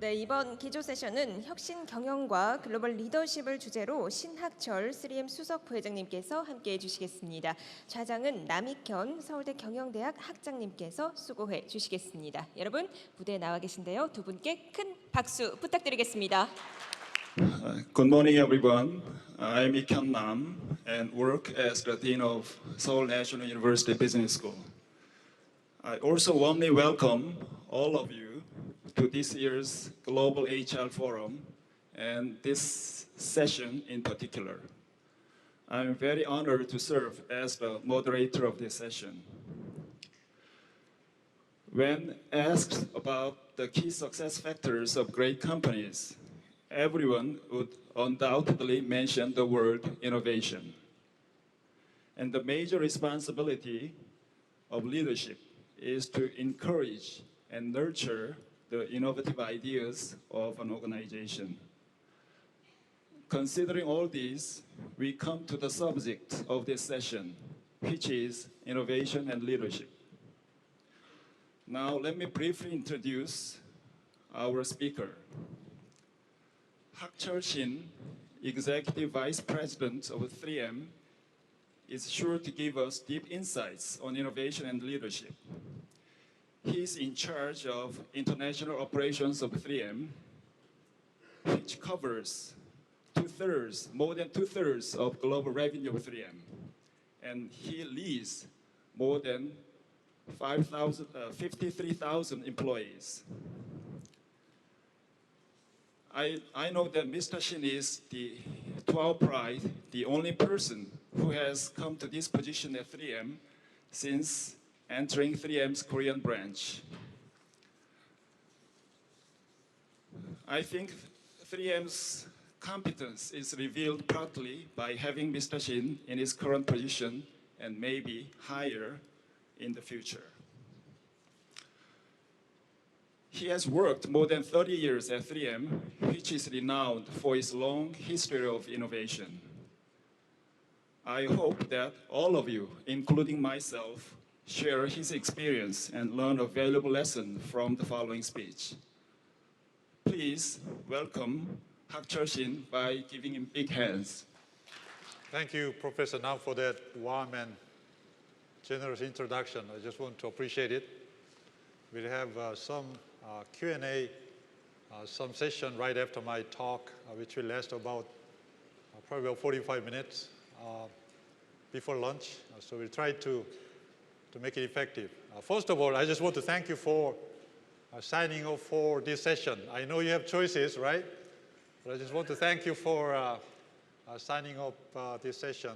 네, 이번 기조 세션은 혁신 경영과 글로벌 리더십을 주제로 신학철 3M 수석 부회장님께서 함께해 주시겠습니다. 좌장은 남익현 서울대 경영대학 학장님께서 수고해 주시겠습니다. 여러분 무대에 나와 계신데요. 두 분께 큰 박수 부탁드리겠습니다. Good morning, everyone. I'm Ick-Hyun Nam and work as the Dean of Seoul National University Business School. I also warmly welcome all of you to this year's Global HR Forum and this session in particular. I'm very honored to serve as the moderator of this session. When asked about the key success factors of great companies, everyone would undoubtedly mention the word innovation. And the major responsibility of leadership is to encourage and nurture the innovative ideas of an organization. Considering all these, we come to the subject of this session, which is innovation and leadership. Now, let me briefly introduce our speaker. Shin, Executive Vice President of 3M, is sure to give us deep insights on innovation and leadership. He is in charge of international operations of 3M, which covers more than two-thirds of global revenue of 3M. And he leads more than 53,000 employees. I know that Mr. Shin is, to our pride, the only person who has come to this position at 3M since entering 3M's Korean branch. I think 3M's competence is revealed partly by having Mr. Shin in his current position and maybe higher in the future. He has worked more than 30 years at 3M, which is renowned for its long history of innovation. I hope that all of you, including myself, share his experience and learn a valuable lesson from the following speech. Please welcome Shin by giving him big hands. Thank you, Professor Nam, for that warm and generous introduction. I just want to appreciate it. We'll have some Q&A, some session right after my talk, which will last about probably about 45 minutes before lunch. So we'll try to make it effective. First of all, I just want to thank you for signing up for this session. I know you have choices, right? But I just want to thank you for signing up this session.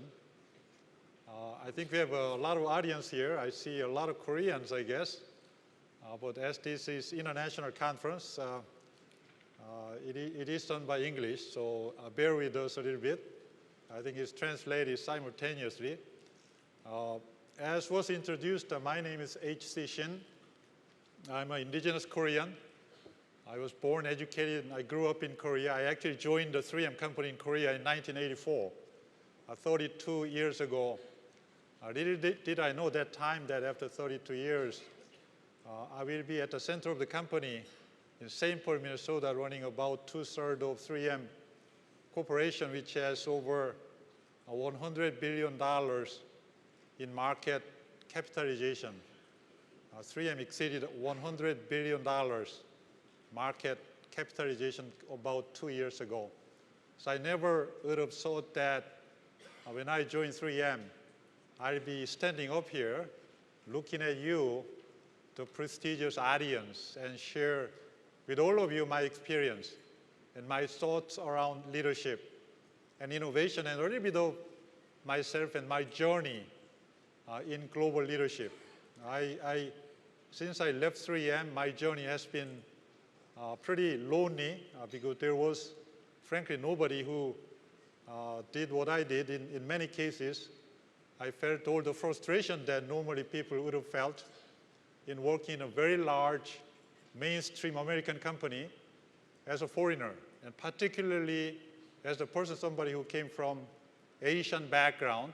I think we have a lot of audience here. I see a lot of Koreans, I guess. But as this is international conference, it is done by English, so bear with us a little bit. I think it's translated simultaneously. As was introduced, my name is H.C. Shin. I'm an indigenous Korean. I was born, educated, and I grew up in Korea. I actually joined the 3M company in Korea in 1984, 32 years ago. Little did I know that time that after 32 years, I will be at the center of the company in St. Paul, Minnesota, running about two-thirds of 3M Corporation, which has over $100 billion in market capitalization. 3M exceeded $100 billion market capitalization about 2 years ago. So I never would have thought that when I joined 3M, I'll be standing up here looking at you, the prestigious audience, and share with all of you my experience and my thoughts around leadership and innovation and a little bit of myself and my journey in global leadership. Since I left 3M, my journey has been pretty lonely because there was, frankly, nobody who did what I did. In many cases, I felt all the frustration that normally people would have felt in working in a very large mainstream American company as a foreigner, and particularly as a person, somebody who came from Asian background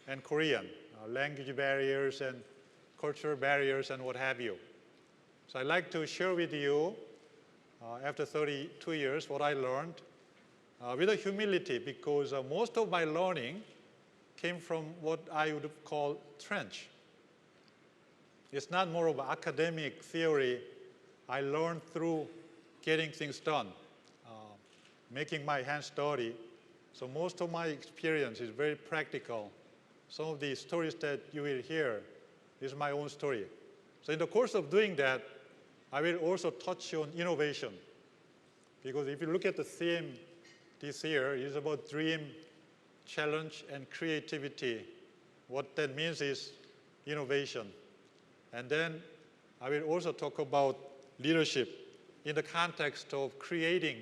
and Korean, language barriers and cultural barriers and what have you. So I'd like to share with you after 32 years, what I learned with a humility, because most of my learning came from what I would call trench. It's not more of academic theory. I learned through getting things done, making my hands dirty. So most of my experience is very practical. Some of the stories that you will hear is my own story. So in the course of doing that, I will also touch on innovation. Because if you look at the theme this year, it's about dream, challenge, and creativity. What that means is innovation. And then I will also talk about leadership in the context of creating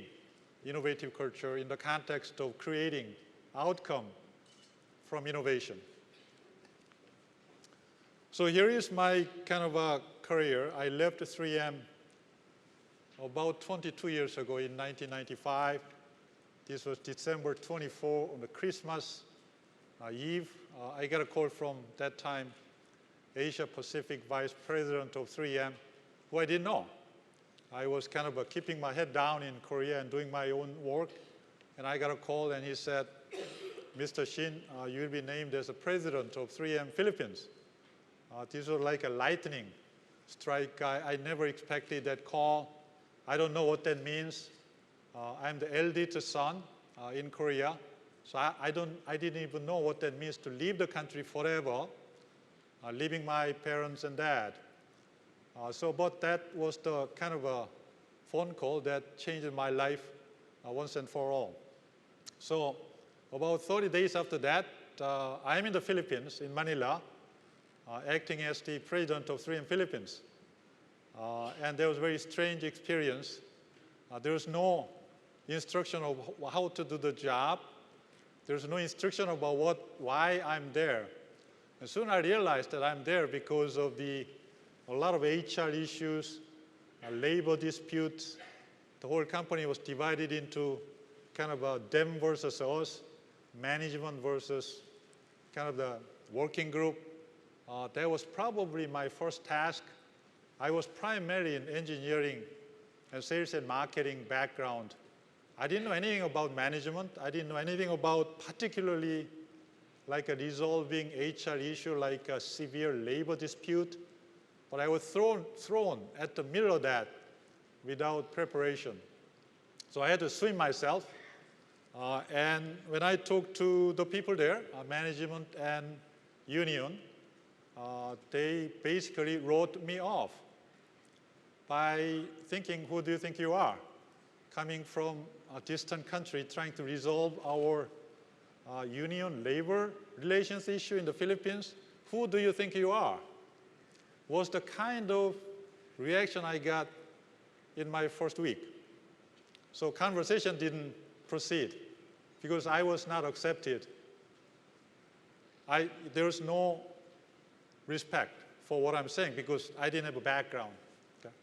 innovative culture, in the context of creating outcome from innovation. So here is my kind of a career. I left 3M about 22 years ago in 1995. This was December 24 on the Christmas Eve. I got a call from that time Asia Pacific Vice President of 3M, who I didn't know. I was kind of keeping my head down in Korea and doing my own work. And I got a call and he said, Mr. Shin, you will be named as the president of 3M Philippines. This was like a lightning strike. I never expected that call. I don't know what that means. I'm the eldest son in Korea. So I didn't even know what that means to leave the country forever, leaving my parents and dad. But that was the kind of a phone call that changed my life once and for all. So about 30 days after that, I'm in the Philippines, in Manila, acting as the president of 3M Philippines. And there was a very strange experience. There was no instruction of how to do the job. There's no instruction about why I'm there. And soon I realized that I'm there because of a lot of HR issues, labor disputes. The whole company was divided into kind of them versus us, management versus kind of the working group. That was probably my first task. I was primarily in engineering and sales and marketing background. I didn't know anything about management. I didn't know anything about particularly like resolving HR issue like a severe labor dispute. But I was thrown at the middle of that without preparation. So I had to swim myself. And when I talked to the people there, management and union, they basically wrote me off by thinking, who do you think you are? Coming from a distant country trying to resolve our union labor relations issue in the Philippines, who do you think you are? Was the kind of reaction I got in my first week. So conversation didn't proceed because I was not accepted. There was no respect for what I'm saying because I didn't have a background. Okay?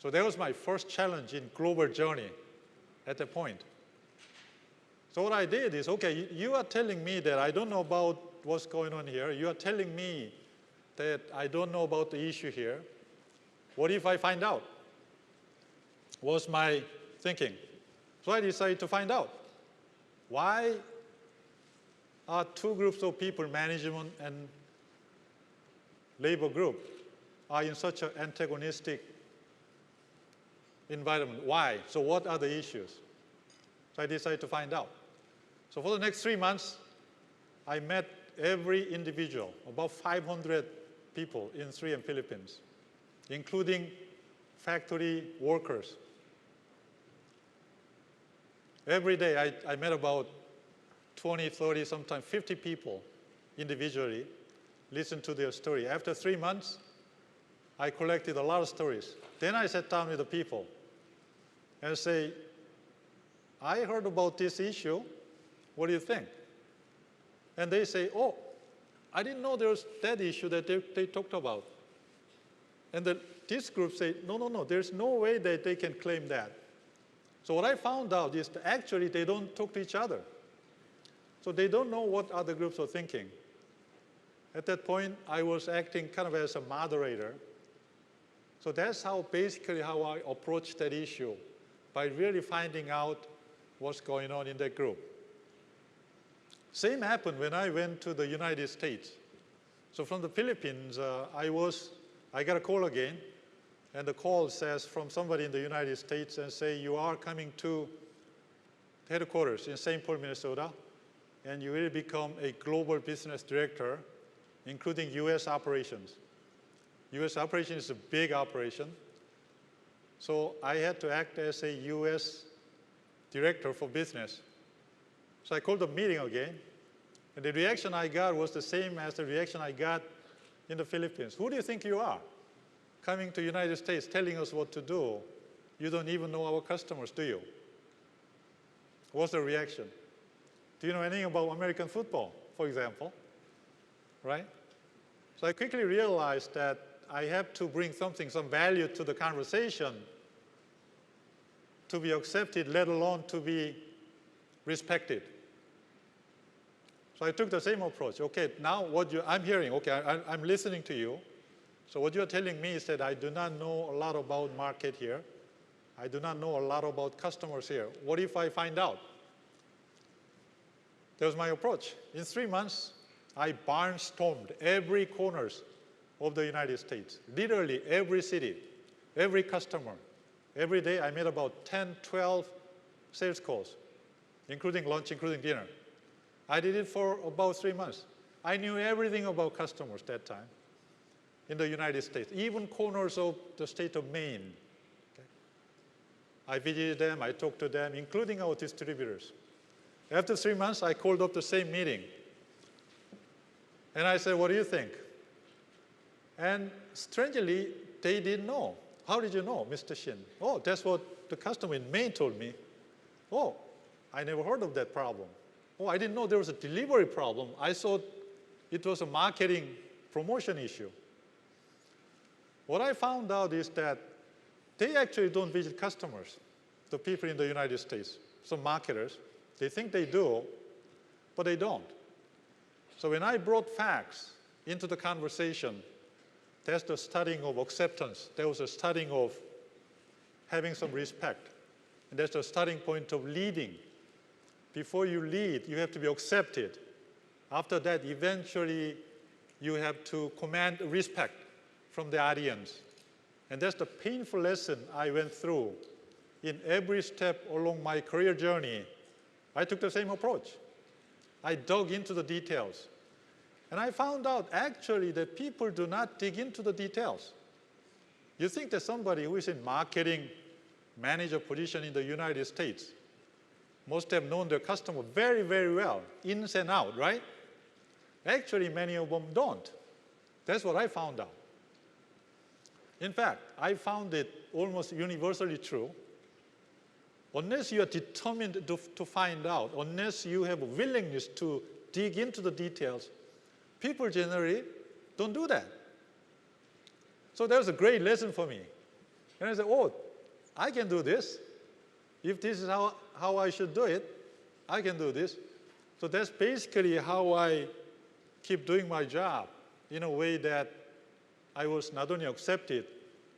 So that was my first challenge in global journey at that point. So what I did is, okay, you are telling me that I don't know about what's going on here. You are telling me that I don't know about the issue here. What if I find out? Was my thinking. So I decided to find out. Why are two groups of people, management and labor group, are in such an antagonistic environment? Why? So what are the issues? So I decided to find out. So for the next 3 months, I met every individual, about 500 people in 3M Philippines, including factory workers. Every day I met about 20, 30, sometimes 50 people individually, listened to their story. After 3 months, I collected a lot of stories. Then I sat down with the people and say, I heard about this issue. What do you think? And they say, oh, I didn't know there was that issue that they talked about. And this group say, no, there's no way that they can claim that. So what I found out is that actually they don't talk to each other. So they don't know what other groups are thinking. At that point, I was acting kind of as a moderator. So that's basically how I approach that issue, by really finding out what's going on in that group. Same happened when I went to the United States. So from the Philippines, I got a call again, and the call says from somebody in the United States and say, you are coming to headquarters in St. Paul, Minnesota, and you will become a global business director, including US operations. US operation is a big operation. So I had to act as a US director for business. So I called the meeting again, and the reaction I got was the same as the reaction I got in the Philippines. Who do you think you are, coming to the United States telling us what to do? You don't even know our customers, do you? What's the reaction? Do you know anything about American football, for example? Right? So I quickly realized that I have to bring some value to the conversation to be accepted, let alone to be respected. So I took the same approach. Okay, now I'm hearing, okay, I'm listening to you. So what you're telling me is that I do not know a lot about market here. I do not know a lot about customers here. What if I find out? That was my approach. In 3 months, I barnstormed every corners of the United States, literally every city, every customer. Every day I made about 10, 12 sales calls, including lunch, including dinner. I did it for about 3 months. I knew everything about customers that time in the United States, even corners of the state of Maine. Okay? I visited them, I talked to them, including our distributors. After 3 months, I called up the same meeting. And I said, what do you think? And strangely, they didn't know. How did you know, Mr. Shin? Oh, that's what the customer in Maine told me. Oh, I never heard of that problem. Oh, I didn't know there was a delivery problem. I thought it was a marketing promotion issue. What I found out is that they actually don't visit customers, the people in the United States, some marketers. They think they do, but they don't. So when I brought facts into the conversation, that's the starting of acceptance. That was the starting of having some respect. And that's the starting point of leading. Before you lead, you have to be accepted. After that, eventually, you have to command respect from the audience. And that's the painful lesson I went through in every step along my career journey. I took the same approach. I dug into the details. And I found out actually that people do not dig into the details. You think that somebody who is in marketing manager position in the United States must have known their customer very, very well, ins and out, right? Actually, many of them don't. That's what I found out. In fact, I found it almost universally true. Unless you are determined to find out, unless you have a willingness to dig into the details, people generally don't do that. So that was a great lesson for me. And I said, oh, I can do this. If this is how I should do it, I can do this. So that's basically how I keep doing my job in a way that I was not only accepted,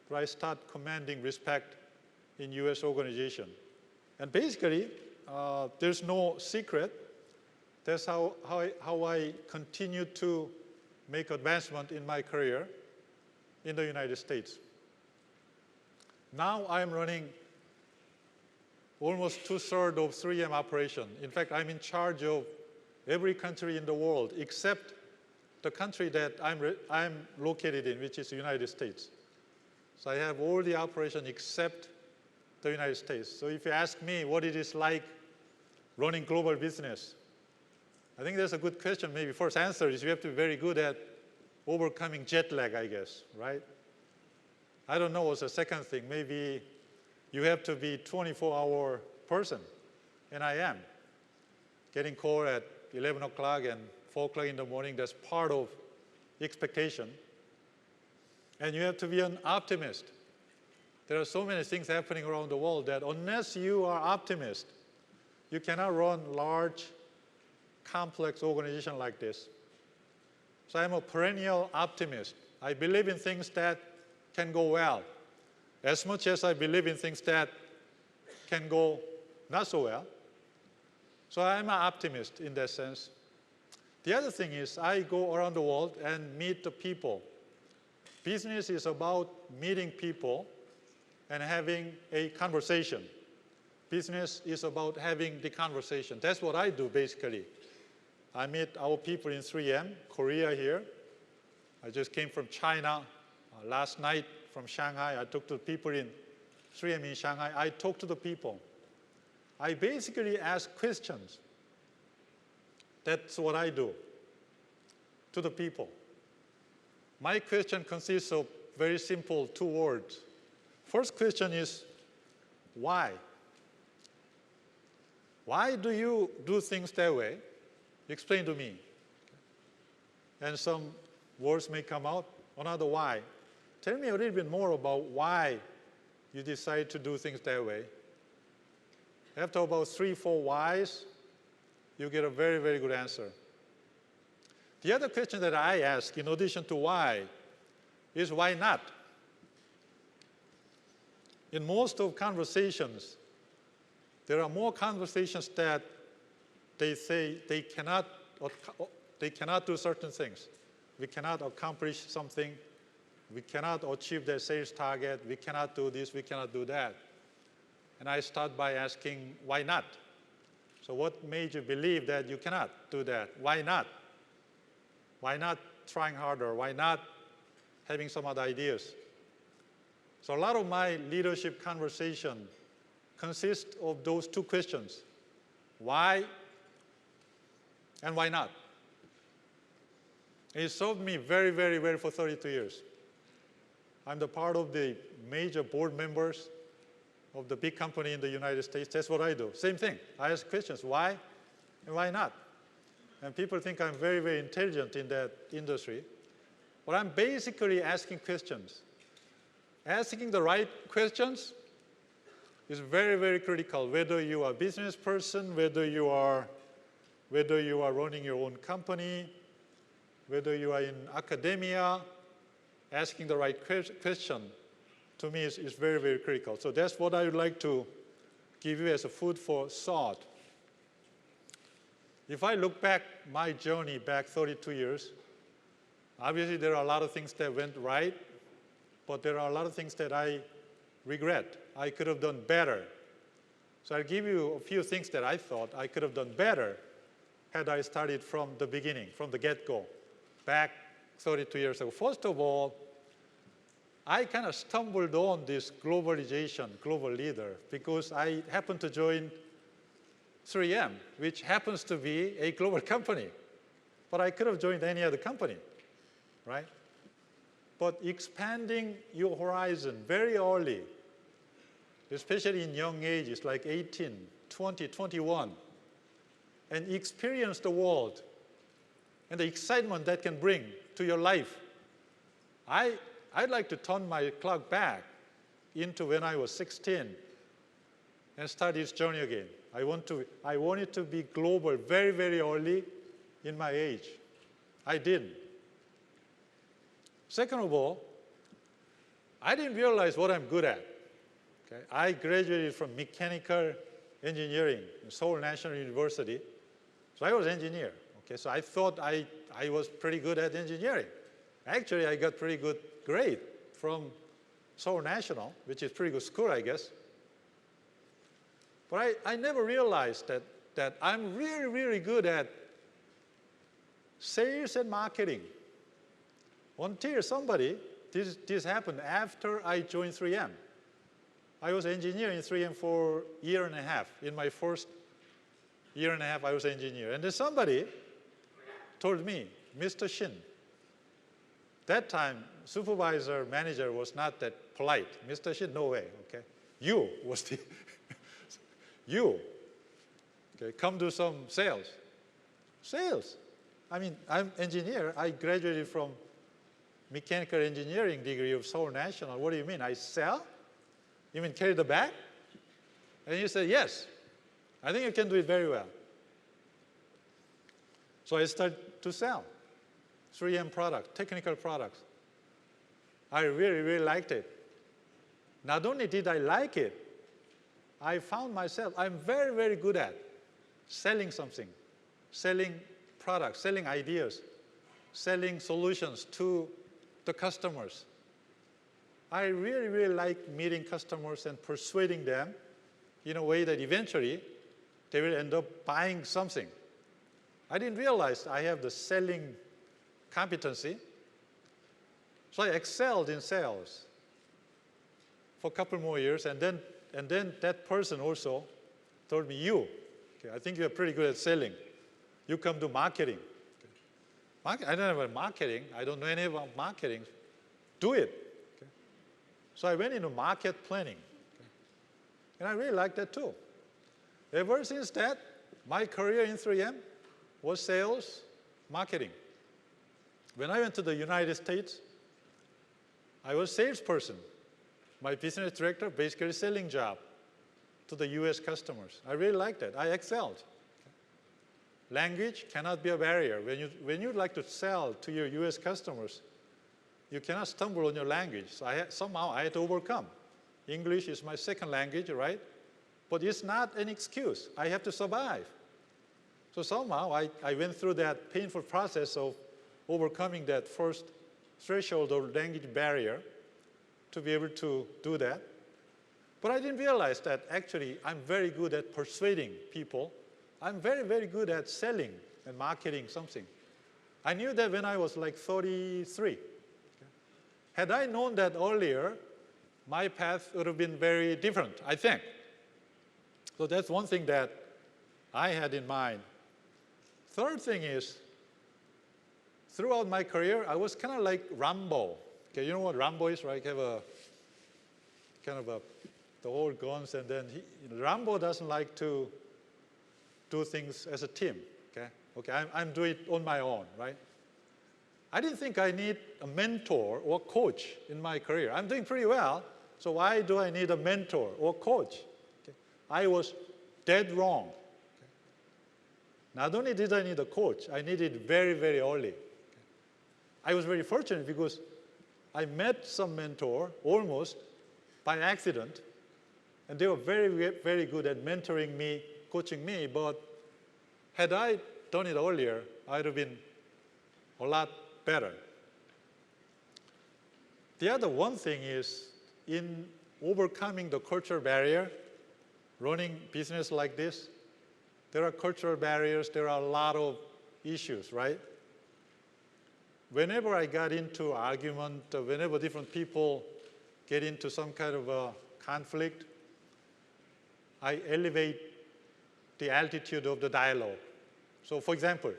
but I start commanding respect in US organization. And basically, there's no secret. That's how I continue to make advancement in my career in the United States. Now I'm running almost 2/3 of 3M operation. In fact, I'm in charge of every country in the world except the country that I'm located in, which is the United States. So I have all the operation except the United States. So if you ask me what it is like running global business, I think that's a good question. Maybe first answer is you have to be very good at overcoming jet lag, I guess, right? I don't know what's the second thing. Maybe you have to be a 24-hour person, and I am. Getting called at 11 o'clock and 4 o'clock in the morning, that's part of expectation. And you have to be an optimist. There are so many things happening around the world that unless you are optimist, you cannot run large, complex organization like this. So I'm a perennial optimist. I believe in things that can go well. as much as I believe in things that can go not so well. So I'm an optimist in that sense. The other thing is I go around the world and meet the people. Business is about meeting people and having a conversation. Business is about having the conversation. That's what I do, basically. I meet our people in 3M, Korea here. I just came from China. Last night from Shanghai, I talked to people in 3M in Shanghai. I talk to the people. I basically ask questions. That's what I do to the people. My question consists of very simple 2 words. First question is, why? Why do you do things that way? Explain to me. And some words may come out. Another, why? Tell me a little bit more about why you decide to do things that way. After about 3, 4 whys, you get a very, very good answer. The other question that I ask, in addition to why, is why not? In most of conversations, there are more conversations that they say they cannot do certain things. We cannot accomplish something. We cannot achieve their sales target. We cannot do this. We cannot do that. And I start by asking, why not? So what made you believe that you cannot do that? Why not? Why not trying harder? Why not having some other ideas? So a lot of my leadership conversation consists of those 2 questions. Why and why not? It served me very, very well for 32 years. I'm the part of the major board members of the big company in the United States. That's what I do. Same thing. I ask questions, why and why not? And people think I'm very, very intelligent in that industry. But I'm basically asking questions. Asking the right questions is very, very critical, whether you are a business person, whether you are running your own company, whether you are in academia. Asking the right question, to me, is very, very critical. So that's what I would like to give you as a food for thought. If I look back my journey back 32 years, obviously there are a lot of things that went right, but there are a lot of things that I regret. I could have done better. So I'll give you a few things that I thought I could have done better had I started from the beginning, from the get-go, back 32 years ago. First of all, I kind of stumbled on this globalization, global leader, because I happened to join 3M, which happens to be a global company. But I could have joined any other company, right? But expanding your horizon very early, especially in young ages like 18, 20, 21, and experience the world and the excitement that can bring to your life. I'd like to turn my clock back into when I was 16 and start this journey again. I wanted to be global very, very early in my age. I did. Second of all, I didn't realize what I'm good at. Okay? I graduated from mechanical engineering in Seoul National University. So I was an engineer. Okay? So I thought I was pretty good at engineering. Actually, I got pretty good grade from Seoul National, which is pretty good school, I guess. But I never realized that I'm really, really good at sales and marketing. Until somebody, this happened after I joined 3M. I was an engineer in 3M for a year and a half. In my first year and a half, I was an engineer. And then somebody told me, Mr. Shin. That time, supervisor, manager was not that polite. Mr. Shin, no way, okay? You was the, you, okay, come do some sales. Sales. I mean, I'm engineer. I graduated from mechanical engineering degree of Seoul National. What do you mean? I sell? You mean carry the bag? And he said, yes. I think you can do it very well. So I started to sell 3M products, technical products. I really, really liked it. Not only did I like it, I found myself, I'm very, very good at selling something, selling products, selling ideas, selling solutions to the customers. I really, really like meeting customers and persuading them in a way that eventually they will end up buying something. I didn't realize I have the selling competency, so I excelled in sales for a couple more years, and then that person also told me, I think you're pretty good at selling. You come to marketing. I don't know about marketing. I don't know anything about marketing. Do it. So I went into market planning. And I really liked that too. Ever since that, my career in 3M was sales, marketing. When I went to the United States, I was a salesperson. My business director basically selling job to the US customers. I really liked that. I excelled. Language cannot be a barrier. When you like to sell to your US customers, you cannot stumble on your language. So somehow I had to overcome. English is my second language, right? But it's not an excuse. I have to survive. So somehow I went through that painful process of overcoming that first threshold or language barrier to be able to do that. But I didn't realize that actually I'm very good at persuading people. I'm very, very good at selling and marketing something. I knew that when I was like 33. Had I known that earlier, my path would have been very different, I think. So that's one thing that I had in mind. Third thing is, throughout my career, I was kind of like Rambo. Okay, you know what Rambo is, right? You have a kind of the old guns, and then Rambo doesn't like to do things as a team. Okay, I'm doing it on my own, right? I didn't think I need a mentor or coach in my career. I'm doing pretty well, so why do I need a mentor or coach? Okay. I was dead wrong. Okay. Not only did I need a coach, I needed it very, very early. Okay. I was very fortunate because I met some mentor almost by accident, and they were very, very good at mentoring me, coaching me, but had I done it earlier, I'd have been a lot better. The other one thing is, in overcoming the cultural barrier, running business like this, there are cultural barriers, there are a lot of issues, right? Whenever I got into argument, whenever different people get into some kind of a conflict, I elevate the altitude of the dialogue. So for example,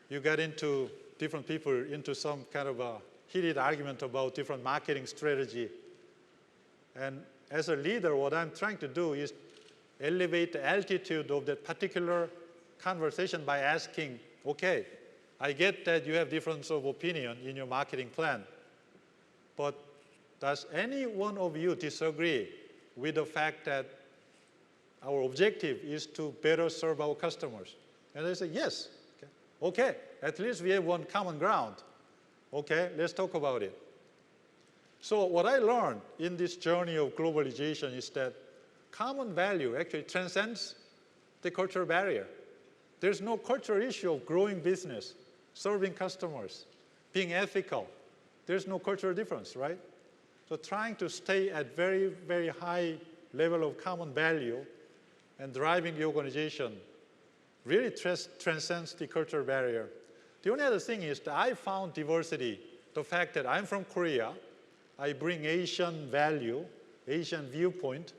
you get into different people into some kind of a heated argument about different marketing strategy. And as a leader, what I'm trying to do is elevate the altitude of that particular conversation by asking, okay, I get that you have difference of opinion in your marketing plan, but does any one of you disagree with the fact that our objective is to better serve our customers? And they say, yes. Okay, at least we have one common ground. Okay, let's talk about it. So what I learned in this journey of globalization is that common value actually transcends the cultural barrier. There's no cultural issue of growing business, serving customers, being ethical. There's no cultural difference, right? So trying to stay at very, very high level of common value and driving the organization really transcends the cultural barrier. The only other thing is that I found diversity, the fact that I'm from Korea, I bring Asian value, Asian viewpoint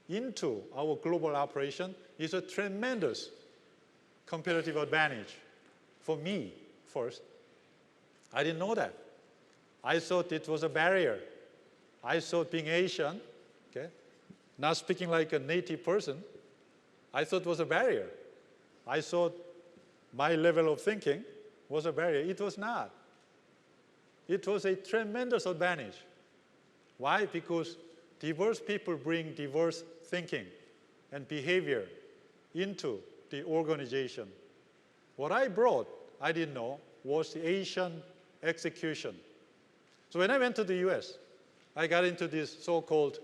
into our global operation is a tremendous competitive advantage for me first. I didn't know that. I thought it was a barrier. I thought being Asian, okay, not speaking like a native person, I thought it was a barrier. I thought my level of thinking was a barrier. It was not. It was a tremendous advantage. Why? Because diverse people bring diverse thinking and behavior into the organization. What I brought, I didn't know, was the Asian execution. So when I went to the US, I got into this so-called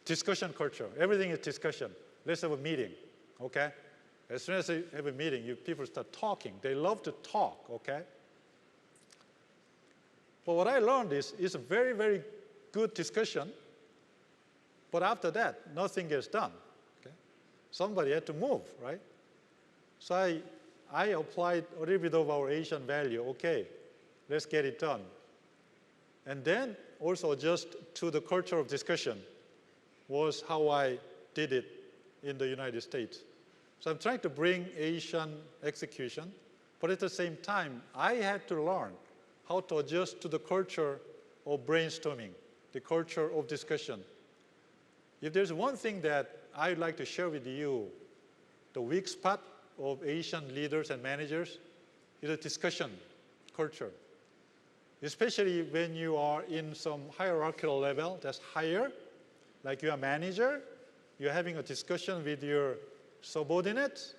discussion culture. Everything is discussion. Let's have a meeting, okay? As soon as they have a meeting, people start talking. They love to talk, okay? But what I learned is it's a very, very good discussion, but after that, nothing gets done, okay? Somebody had to move, right? So I applied a little bit of our Asian value. Okay, let's get it done. And then also adjust to the culture of discussion was how I did it in the United States. So I'm trying to bring Asian execution, but at the same time, I had to learn how to adjust to the culture of brainstorming, the culture of discussion. If there's one thing that I'd like to share with you, the weak spot of Asian leaders and managers is a discussion culture. Especially when you are in some hierarchical level that's higher, like you're a manager, you're having a discussion with your subordinates,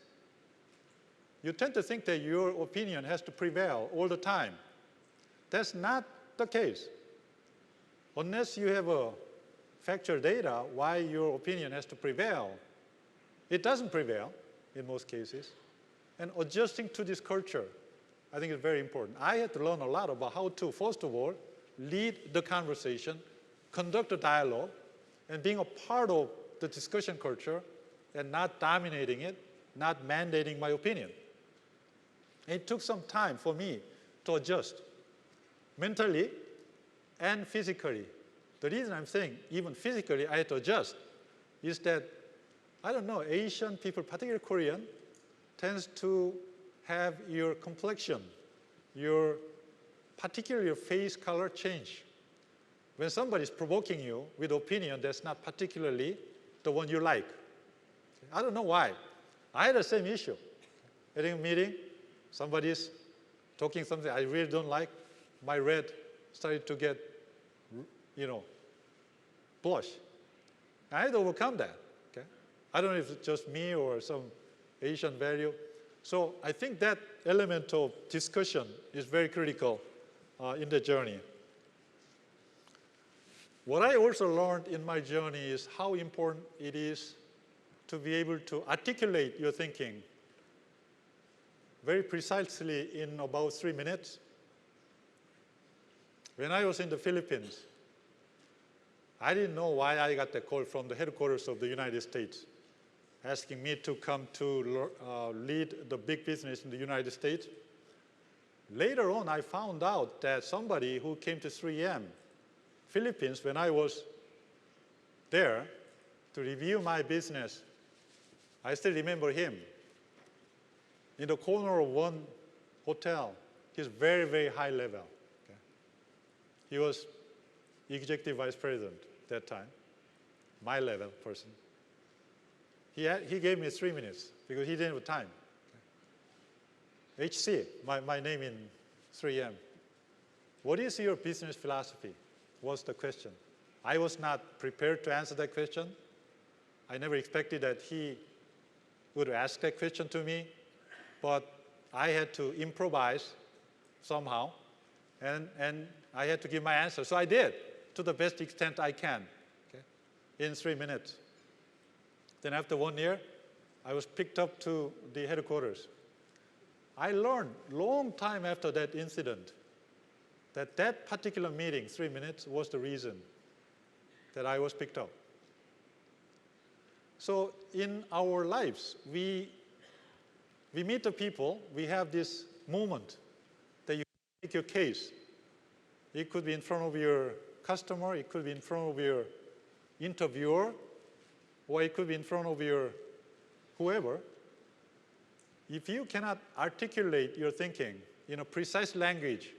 you tend to think that your opinion has to prevail all the time. That's not the case. Unless you have a factual data why your opinion has to prevail, it doesn't prevail in most cases. And adjusting to this culture, I think is very important. I had to learn a lot about how to, first of all, lead the conversation, conduct a dialogue, and being a part of the discussion culture and not dominating it, not mandating my opinion. And it took some time for me to adjust mentally and physically. The reason I'm saying even physically I had to adjust is that, I don't know, Asian people, particularly Korean, tends to have your complexion, particularly your face color change. When somebody's provoking you with opinion that's not particularly the one you like. I don't know why. I had the same issue. At a meeting, somebody's talking something I really don't like, my red started to get, blush. I had to overcome that, okay? I don't know if it's just me or some Asian value. So I think that element of discussion is very critical in the journey. What I also learned in my journey is how important it is to be able to articulate your thinking very precisely in about 3 minutes. When I was in the Philippines, I didn't know why I got the call from the headquarters of the United States asking me to come to lead the big business in the United States. Later on, I found out that somebody who came to 3M Philippines when I was there to review my business, I still remember him. In the corner of one hotel, he's very, very high level. Okay? He was executive vice president at that time, my level person. He gave me 3 minutes because he didn't have time. Okay? HC, my name in 3M. What is your business philosophy? Was the question. I was not prepared to answer that question. I never expected that he would ask that question to me, but I had to improvise somehow, and I had to give my answer. So I did, to the best extent I can, okay, in 3 minutes. Then after 1 year, I was picked up to the headquarters. I learned long time after that incident that particular meeting, 3 minutes, was the reason that I was picked up. So in our lives, we meet the people, we have this moment that you make your case. It could be in front of your customer, it could be in front of your interviewer, or it could be in front of your whoever. If you cannot articulate your thinking in a precise language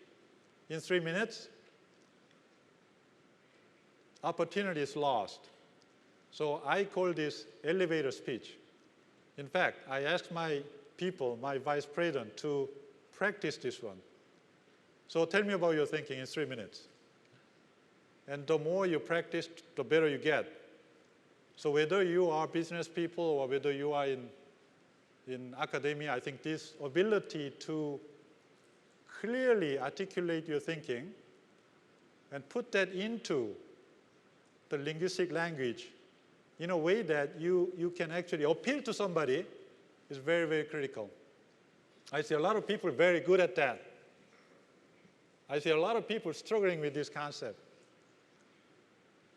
in 3 minutes, opportunity is lost. So I call this elevator speech. In fact, I asked my people, my vice president, to practice this one. So tell me about your thinking in 3 minutes. And the more you practice, the better you get. So whether you are business people or whether you are in academia, I think this ability to clearly articulate your thinking and put that into the linguistic language in a way that you can actually appeal to somebody is very, very critical. I see a lot of people very good at that. I see a lot of people struggling with this concept.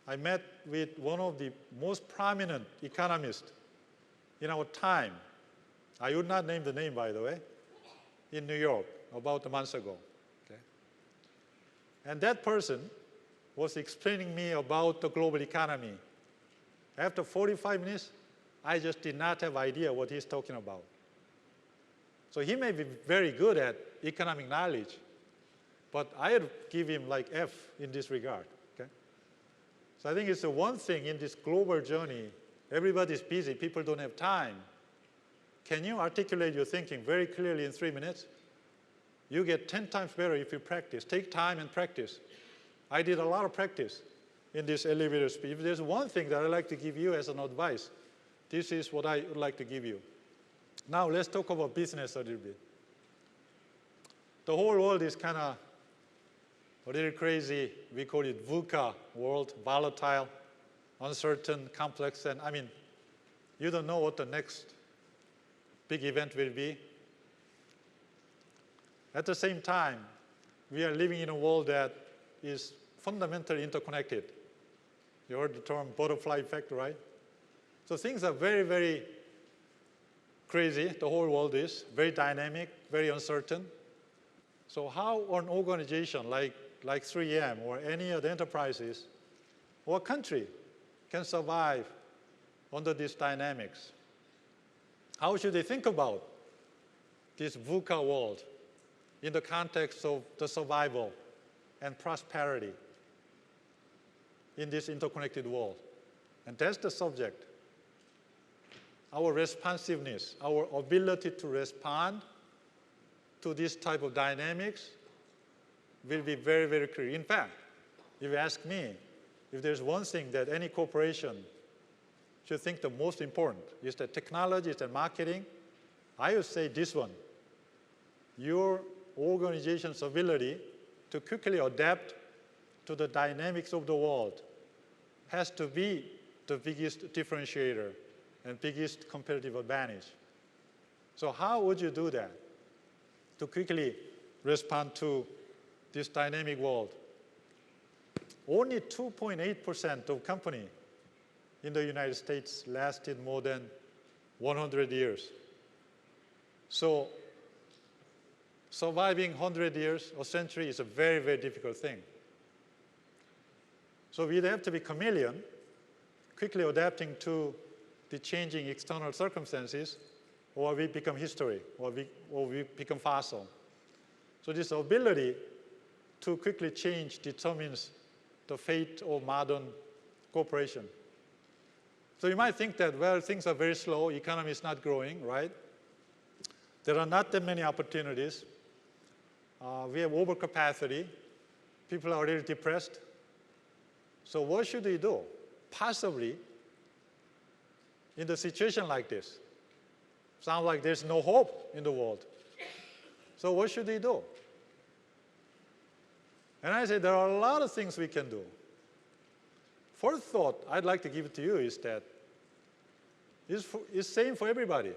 I met with one of the most prominent economists in our time. I would not name the name, by the way, in New York about a month ago. Okay? And that person was explaining me about the global economy. After 45 minutes, I just did not have idea what he's talking about. So he may be very good at economic knowledge, but I would give him like F in this regard. Okay? So I think it's the one thing in this global journey, everybody's busy, people don't have time. Can you articulate your thinking very clearly in 3 minutes? You get 10 times better if you practice. Take time and practice. I did a lot of practice in this elevator speech. If there's one thing that I'd like to give you as an advice, this is what I would like to give you. Now let's talk about business a little bit. The whole world is kind of a little crazy. We call it VUCA world, volatile, uncertain, complex, and I mean, you don't know what the next big event will be. At the same time, we are living in a world that is fundamentally interconnected. You heard the term butterfly effect, right? So things are very, very crazy. The whole world is very dynamic, very uncertain. So how an organization like 3M or any other enterprises or country can survive under these dynamics? How should they think about this VUCA world in the context of the survival and prosperity in this interconnected world? And that's the subject. Our responsiveness, our ability to respond to this type of dynamics will be very, very clear. In fact, if you ask me, if there's one thing that any corporation should think the most important is that technology, is that marketing, I would say this one. Your organization's ability to quickly adapt to the dynamics of the world has to be the biggest differentiator and biggest competitive advantage. So how would you do that to quickly respond to this dynamic world? Only 2.8% of companies in the United States lasted more than 100 years. So surviving 100 years or century is a very, very difficult thing. So we have to be chameleon, quickly adapting to the changing external circumstances, or we become history, or we become fossil. So this ability to quickly change determines the fate of modern corporation. So you might think that, well, things are very slow, economy is not growing, right? There are not that many opportunities. We have overcapacity. People are really depressed. So what should we do? Possibly, in the situation like this, sounds like there's no hope in the world. So what should we do? And I say there are a lot of things we can do. First thought I'd like to give it to you is that it's same for everybody.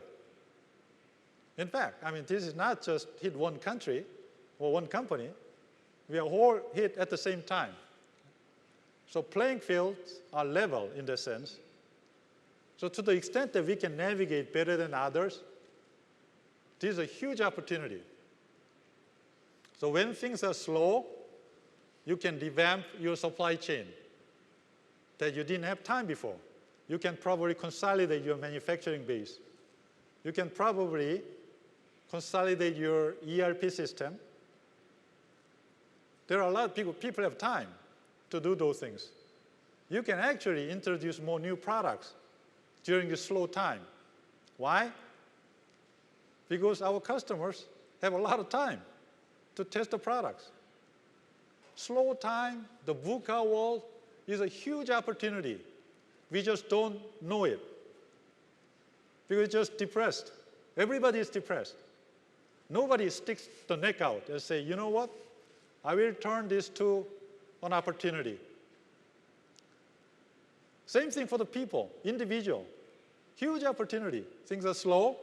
In fact, I mean, this is not just hit one country or one company. We are all hit at the same time. So playing fields are level in that sense. So to the extent that we can navigate better than others, this is a huge opportunity. So when things are slow, you can revamp your supply chain that you didn't have time before. You can probably consolidate your manufacturing base. You can probably consolidate your ERP system. There are a lot of people have time to do those things. You can actually introduce more new products during the slow time. Why? Because our customers have a lot of time to test the products. Slow time, the VUCA world is a huge opportunity. We just don't know it. Because it's just depressed. Everybody is depressed. Nobody sticks the neck out and say, you know what? I will turn this to an opportunity. Same thing for the people, individual. Huge opportunity. Things are slow,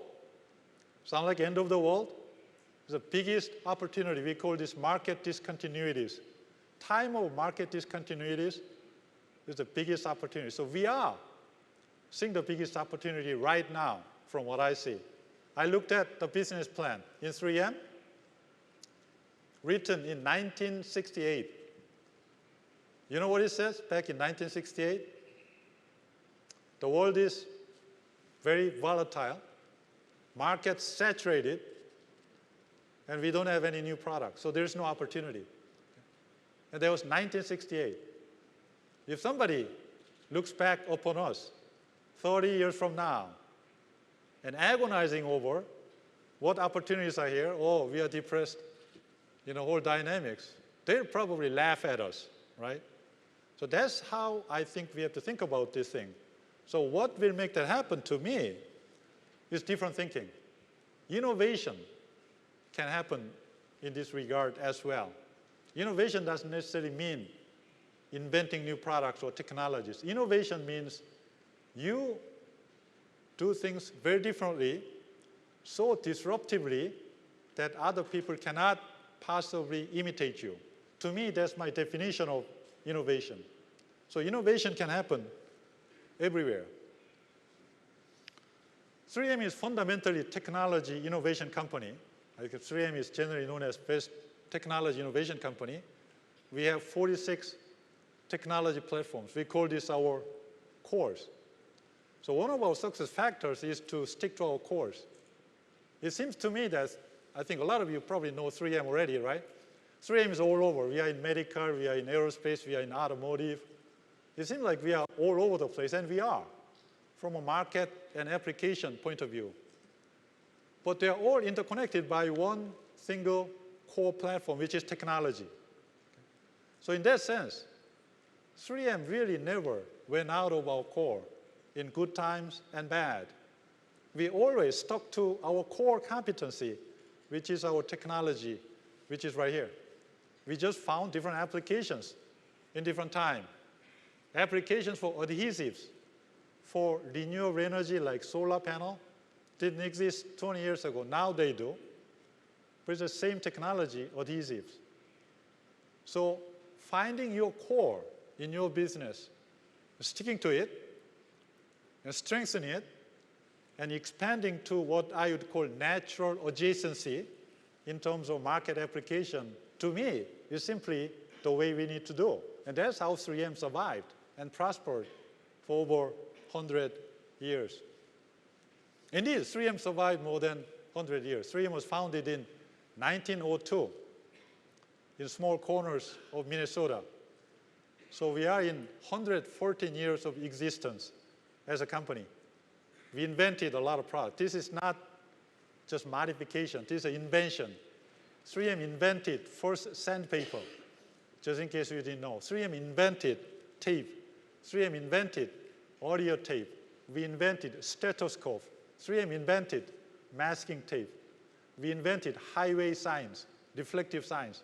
sound like end of the world. It's the biggest opportunity. We call this market discontinuities. Time of market discontinuities is the biggest opportunity. So we are seeing the biggest opportunity right now from what I see. I looked at the business plan in 3M, written in 1968. You know what it says back in 1968? The world is very volatile, market saturated, and we don't have any new products, so there's no opportunity. And that was 1968. If somebody looks back upon us 30 years from now and agonizing over what opportunities are here, oh, we are depressed, whole dynamics, they'll probably laugh at us, right? So that's how I think we have to think about this thing. So what will make that happen to me is different thinking. Innovation can happen in this regard as well. Innovation doesn't necessarily mean inventing new products or technologies. Innovation means you do things very differently, so disruptively that other people cannot possibly imitate you. To me, that's my definition of innovation. So innovation can happen everywhere. 3M is fundamentally a technology innovation company. 3M is generally known as best technology innovation company. We have 46 technology platforms. We call this our cores. So one of our success factors is to stick to our cores. It seems to me that, I think a lot of you probably know 3M already, right? 3M is all over. We are in medical, we are in aerospace, we are in automotive. It seems like we are all over the place, and we are, from a market and application point of view. But they are all interconnected by one single core platform, which is technology. So in that sense, 3M really never went out of our core in good times and bad. We always stuck to our core competency, which is our technology, which is right here. We just found different applications in different time. Applications for adhesives, for renewable energy like solar panel, didn't exist 20 years ago. Now they do. But it's the same technology, adhesives. So finding your core in your business, sticking to it, and strengthening it, and expanding to what I would call natural adjacency in terms of market application, to me, is simply the way we need to do. And that's how 3M survived and prospered for over 100 years. Indeed, 3M survived more than 100 years. 3M was founded in 1902 in small corners of Minnesota. So we are in 114 years of existence as a company. We invented a lot of products. This is not just modification. This is an invention. 3M invented first sandpaper, just in case you didn't know. 3M invented tape. 3M invented audio tape. We invented stethoscope. 3M invented masking tape. We invented highway signs, reflective signs.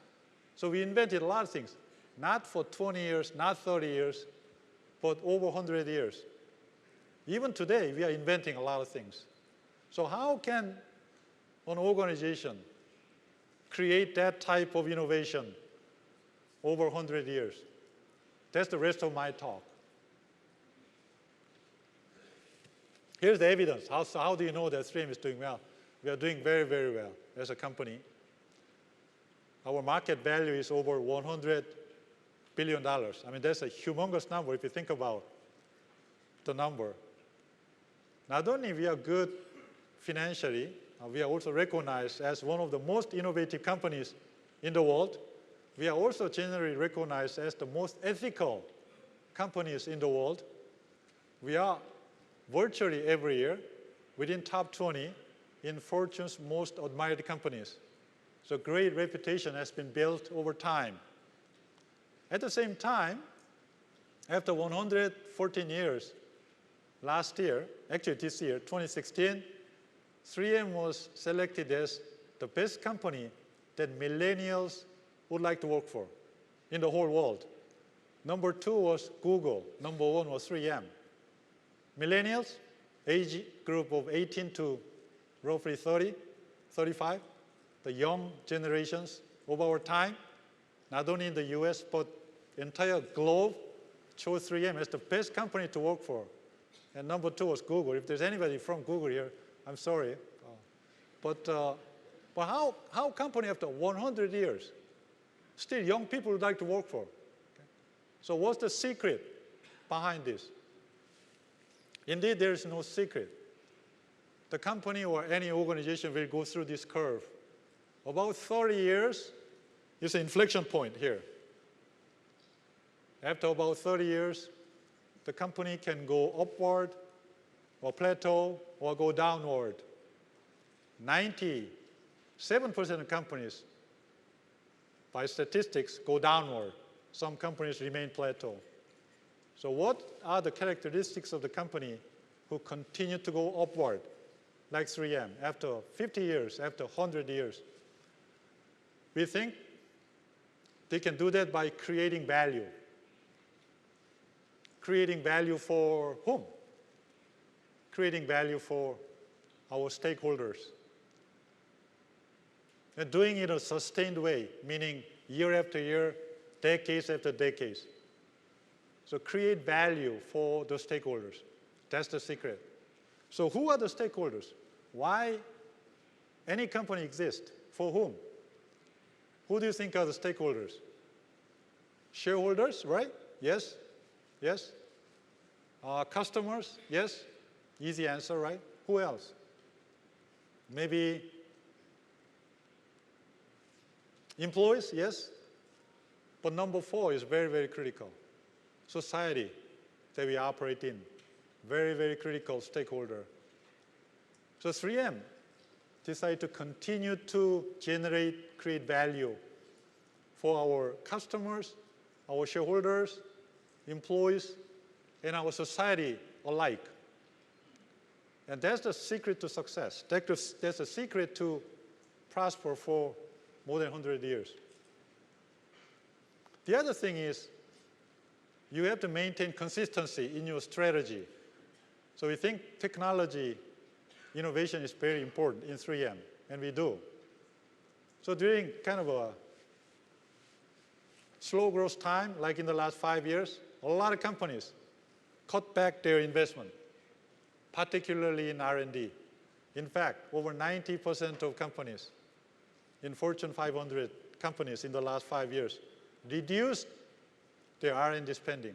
So we invented a lot of things, not for 20 years, not 30 years, but over 100 years. Even today, we are inventing a lot of things. So how can an organization create that type of innovation over 100 years? That's the rest of my talk. Here's the evidence. How do you know that 3M is doing well? We are doing very, very well as a company. Our market value is over $100 billion. I mean, that's a humongous number if you think about the number. Not only we are good financially, we are also recognized as one of the most innovative companies in the world. We are also generally recognized as the most ethical companies in the world. We are virtually every year within top 20 in Fortune's most admired companies. So great reputation has been built over time. At the same time, after 114 years, last year, actually this year, 2016, 3M was selected as the best company that millennials would like to work for in the whole world. Number 2 was Google. Number 1 was 3M. Millennials, age group of 18 to roughly 30, 35, the young generations of our time, not only in the US, but entire globe, chose 3M as the best company to work for. And number 2 was Google. If there's anybody from Google here, I'm sorry. But how company after 100 years, still young people would like to work for? Okay. So what's the secret behind this? Indeed, there is no secret. The company or any organization will go through this curve. About 30 years is an inflection point here. After about 30 years, the company can go upward or plateau or go downward. 97% of companies, by statistics, go downward. Some companies remain plateau. So what are the characteristics of the company who continue to go upward, like 3M, after 50 years, after 100 years? We think they can do that by creating value. Creating value for whom? Creating value for our stakeholders. And doing it in a sustained way, meaning year after year, decades after decades. So create value for the stakeholders. That's the secret. So who are the stakeholders? Why any company exists? For whom? Who do you think are the stakeholders? Shareholders, right? Yes? Yes? Customers? Yes? Easy answer, right? Who else? Maybe employees? Yes? But number 4 is very, very critical. Society that we operate in. Very, very critical stakeholder. So 3M decided to continue to create value for our customers, our shareholders, employees, and our society alike. And that's the secret to success. That's the secret to prosper for more than 100 years. The other thing is you have to maintain consistency in your strategy. So we think technology innovation is very important in 3M, and we do. So during kind of a slow growth time, like in the last 5 years, a lot of companies cut back their investment, particularly in R&D. In fact, over 90% of companies in Fortune 500 companies in the last 5 years reduced their R&D spending.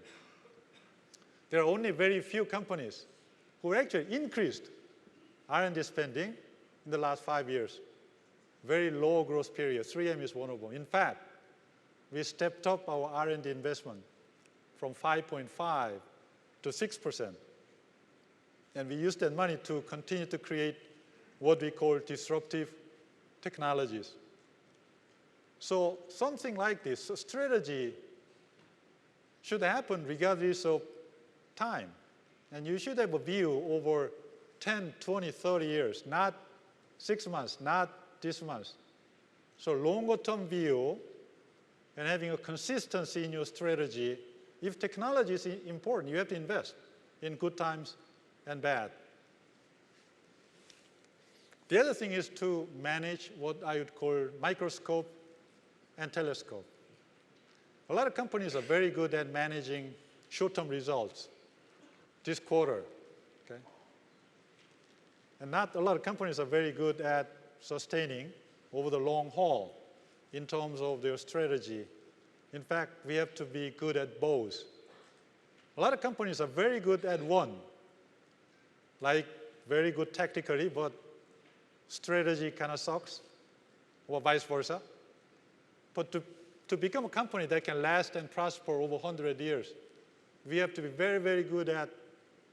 There are only very few companies who actually increased R&D spending in the last 5 years. Very low growth period. 3M is one of them. In fact, we stepped up our R&D investment from 5.5 to 6%. And we used that money to continue to create what we call disruptive technologies. So something like this, so strategy should happen regardless of time. And you should have a view over 10, 20, 30 years, not 6 months, not this month. So longer term view and having a consistency in your strategy. If technology is important, you have to invest in good times and bad. The other thing is to manage what I would call microscope and telescope. A lot of companies are very good at managing short-term results this quarter, okay? And not a lot of companies are very good at sustaining over the long haul in terms of their strategy. In fact, we have to be good at both. A lot of companies are very good at one, like very good tactically, but strategy kind of sucks, or vice versa. But to become a company that can last and prosper over 100 years, we have to be very, very good at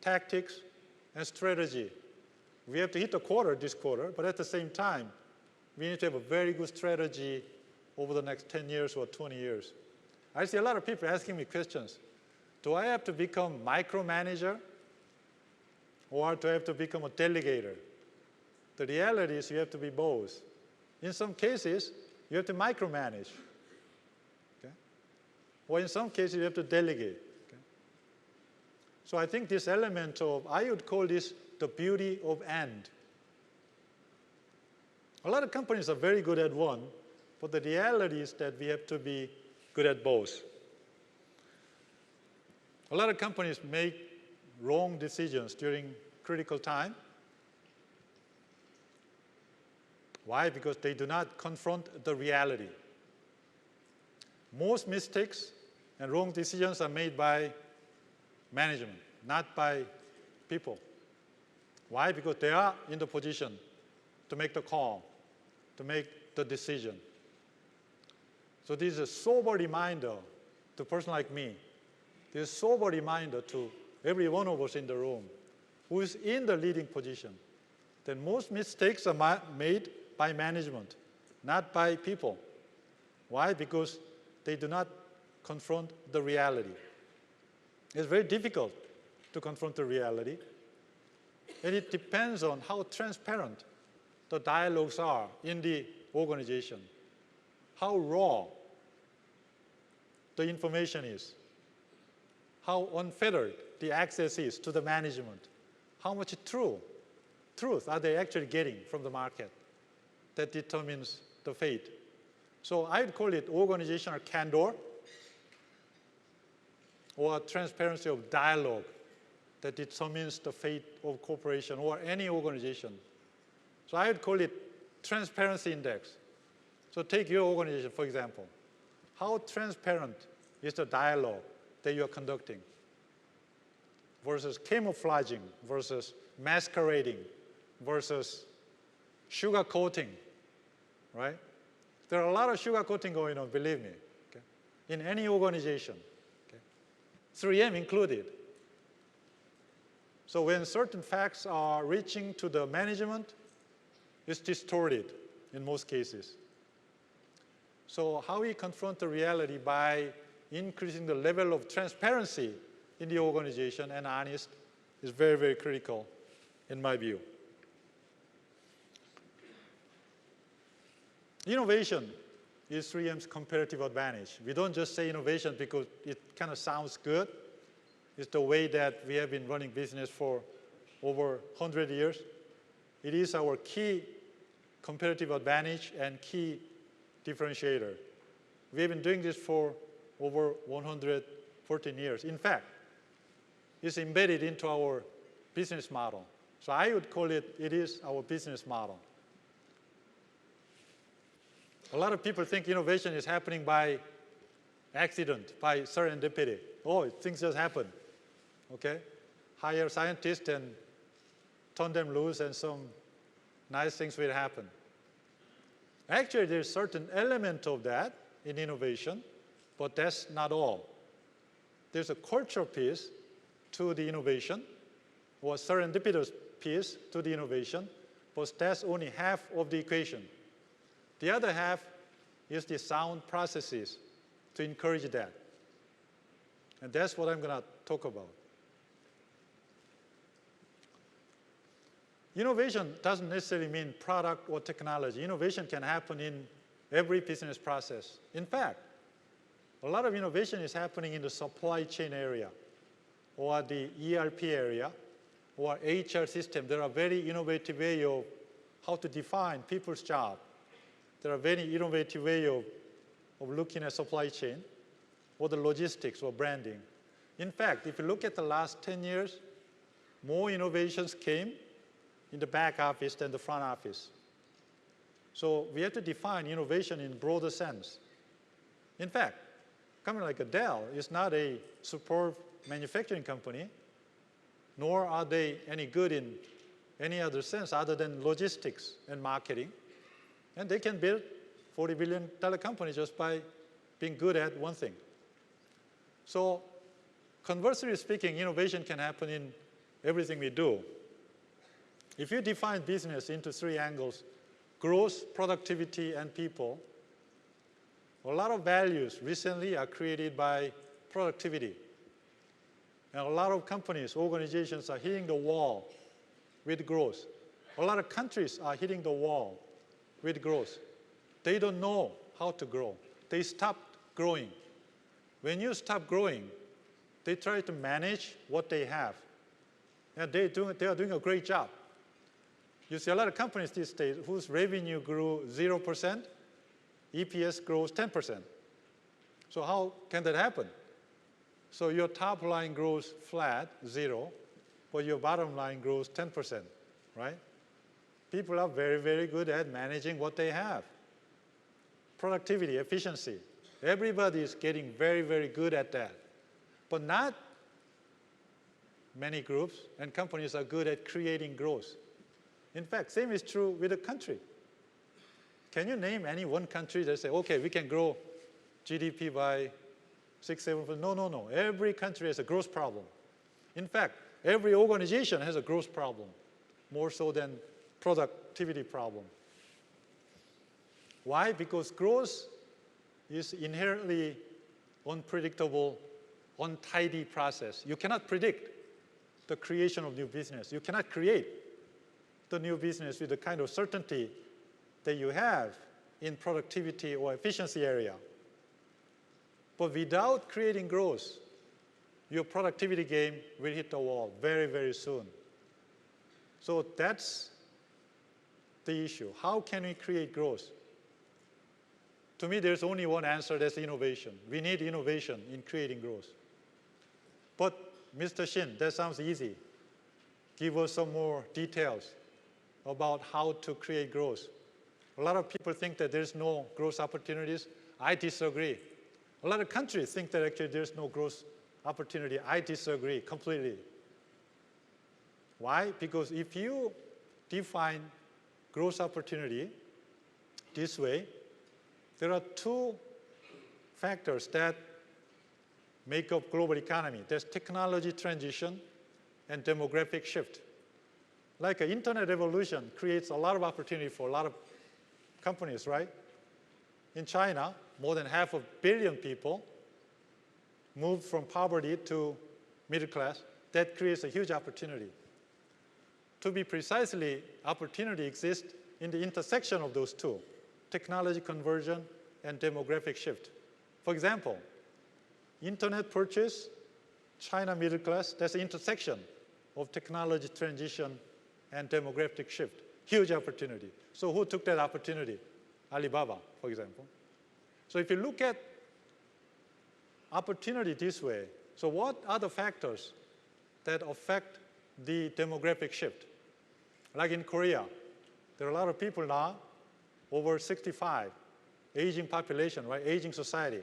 tactics and strategy. We have to hit the quarter this quarter, but at the same time, we need to have a very good strategy over the next 10 years or 20 years. I see a lot of people asking me questions. Do I have to become micromanager, or do I have to become a delegator? The reality is you have to be both. In some cases, you have to micromanage. Okay? or in some cases you have to delegate. Okay? So I think this element of, I would call this the beauty of and. A lot of companies are very good at one, but the reality is that we have to be good at both. A lot of companies make wrong decisions during critical time. Why? Because they do not confront the reality. Most mistakes and wrong decisions are made by management, not by people. Why? Because they are in the position to make the call, to make the decision. So this is a sober reminder to a person like me. This is a sober reminder to every one of us in the room who is in the leading position that most mistakes are made by management, not by people. Why? Because they do not confront the reality. It's very difficult to confront the reality. And it depends on how transparent the dialogues are in the organization, how raw the information is, how unfettered the access is to the management, how much truth are they actually getting from the market that determines the fate. So I would call it organizational candor or transparency of dialogue that determines the fate of corporation or any organization. So I would call it transparency index. So take your organization, for example. How transparent is the dialogue that you are conducting versus camouflaging, versus masquerading, versus sugarcoating, right? There are a lot of sugarcoating going on, believe me, okay? In any organization, okay? 3M included. So when certain facts are reaching to the management, it's distorted in most cases. So how we confront the reality by increasing the level of transparency in the organization and honest is very, very critical in my view. Innovation is 3M's competitive advantage. We don't just say innovation because it kind of sounds good. It's the way that we have been running business for over 100 years. It is our key competitive advantage and key differentiator. We have been doing this for over 114 years. In fact, it's embedded into our business model. So I would call it is our business model. A lot of people think innovation is happening by accident, by serendipity. Oh, things just happen, okay? Hire scientists and turn them loose and some nice things will happen. Actually, there's a certain element of that in innovation, but that's not all. There's a cultural piece to the innovation, or a serendipitous piece to the innovation, but that's only half of the equation. The other half is the sound processes to encourage that. And that's what I'm going to talk about. Innovation doesn't necessarily mean product or technology. Innovation can happen in every business process. In fact, a lot of innovation is happening in the supply chain area or the ERP area or HR system. There are very innovative ways of how to define people's job. There are very innovative ways of looking at supply chain or the logistics or branding. In fact, if you look at the last 10 years, more innovations came in the back office than the front office. So we have to define innovation in broader sense. In fact, a company like Dell is not a superb manufacturing company, nor are they any good in any other sense other than logistics and marketing. And they can build $40 billion company just by being good at one thing. So conversely speaking, innovation can happen in everything we do. If you define business into 3 angles, growth, productivity, and people, a lot of values recently are created by productivity. And a lot of companies, organizations are hitting the wall with growth. A lot of countries are hitting the wall with growth. They don't know how to grow. They stopped growing. when you stop growing, they try to manage what they have. And they are doing a great job. You see a lot of companies these days whose revenue grew 0%, EPS grows 10%. So how can that happen? So your top line grows flat, 0, but your bottom line grows 10%, right? People are very, very good at managing what they have. Productivity, efficiency. Everybody is getting very, very good at that. But not many groups and companies are good at creating growth. In fact, same is true with a country. Can you name any one country that say, okay, we can grow GDP by 6-7%? No. Every country has a growth problem. In fact, every organization has a growth problem, more so than productivity problem. Why? Because growth is inherently unpredictable, untidy process. You cannot predict the creation of new business. You cannot create the new business with the kind of certainty that you have in productivity or efficiency area. But without creating growth, your productivity game will hit the wall very, very soon. So that's the issue. How can we create growth? To me, there's only one answer, that's innovation. We need innovation in creating growth. But Mr. Shin, that sounds easy. Give us some more details about how to create growth. A lot of people think that there's no growth opportunities. I disagree. A lot of countries think that actually there's no growth opportunity. I disagree completely. Why? Because if you define growth opportunity this way, there are two factors that make up global economy. There's technology transition and demographic shift. Like an internet revolution creates a lot of opportunity for a lot of companies, right? In China, more than 500 million people moved from poverty to middle class. That creates a huge opportunity. To be precisely, opportunity exists in the intersection of those two, technology conversion and demographic shift. For example, internet purchase, China middle class, that's the intersection of technology transition and demographic shift. Huge opportunity. So who took that opportunity? Alibaba, for example. So if you look at opportunity this way, so what are the factors that affect the demographic shift? Like in Korea, there are a lot of people now over 65, aging population, right? Aging society,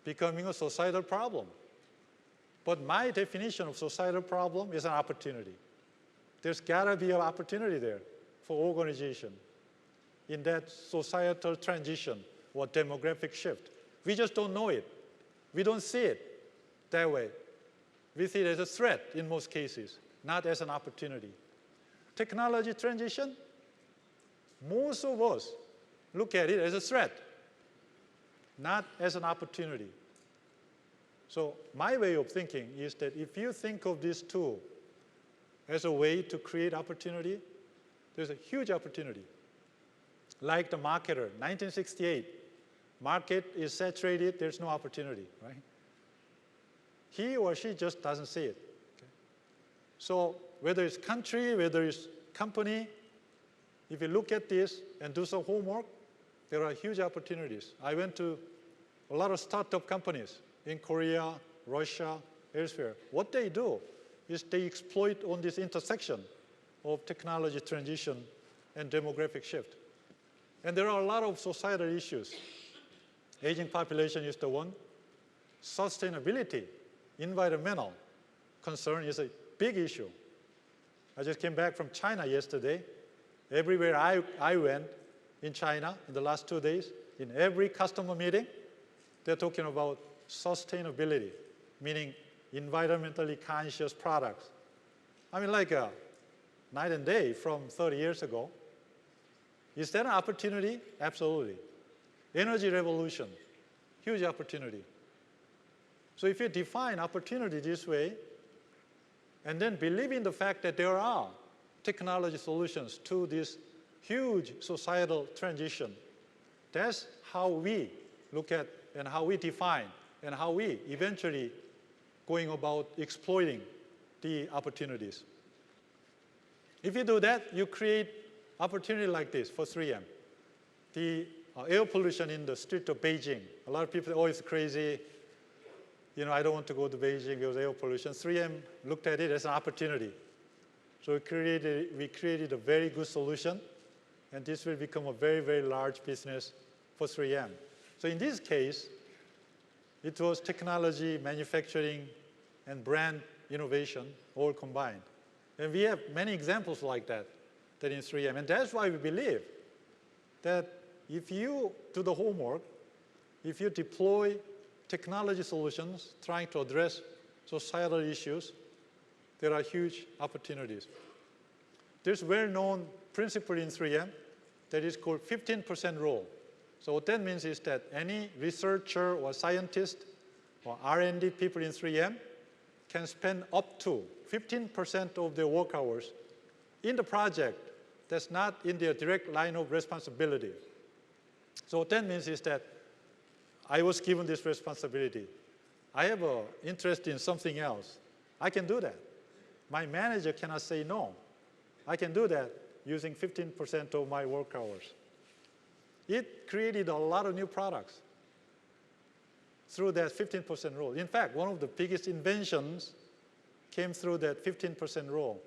becoming a societal problem. But my definition of societal problem is an opportunity. There's got to be an opportunity there for organization in that societal transition or demographic shift. We just don't know it. We don't see it that way. We see it as a threat in most cases, not as an opportunity. Technology transition, most of us look at it as a threat, not as an opportunity. So my way of thinking is that if you think of these two as a way to create opportunity, there's a huge opportunity. Like the marketer, 1968, market is saturated, there's no opportunity, right? He or she just doesn't see it. Okay? So whether it's country, whether it's company, if you look at this and do some homework, there are huge opportunities. I went to a lot of startup companies in Korea, Russia, elsewhere. What they do is they exploit on this intersection of technology transition and demographic shift. And there are a lot of societal issues. Aging population is the one. Sustainability, environmental concern is a big issue. I just came back from China yesterday. Everywhere I went in China in the last 2 days, in every customer meeting, they're talking about sustainability, meaning environmentally conscious products. I mean, like a night and day from 30 years ago. Is that an opportunity? Absolutely. Energy revolution, huge opportunity. So if you define opportunity this way, and then believe in the fact that there are technology solutions to this huge societal transition, that's how we look at and how we define and how we eventually going about exploiting the opportunities. If you do that, you create opportunity like this for 3M. The air pollution in the street of Beijing. A lot of people say, oh, it's crazy. You know, I don't want to go to Beijing because of air pollution. 3M looked at it as an opportunity. So we created a very good solution, and this will become a very, very large business for 3M. So in this case, it was technology, manufacturing, and brand innovation all combined. And we have many examples like that in 3M. And that's why we believe that if you do the homework, if you deploy technology solutions trying to address societal issues, there are huge opportunities. There's a well-known principle in 3M that is called 15% rule. So what that means is that any researcher or scientist or R&D people in 3M can spend up to 15% of their work hours in the project that's not in their direct line of responsibility. So what that means is that I was given this responsibility. I have an interest in something else. I can do that. My manager cannot say no. I can do that using 15% of my work hours. It created a lot of new products through that 15% rule. In fact, one of the biggest inventions came through that 15% rule.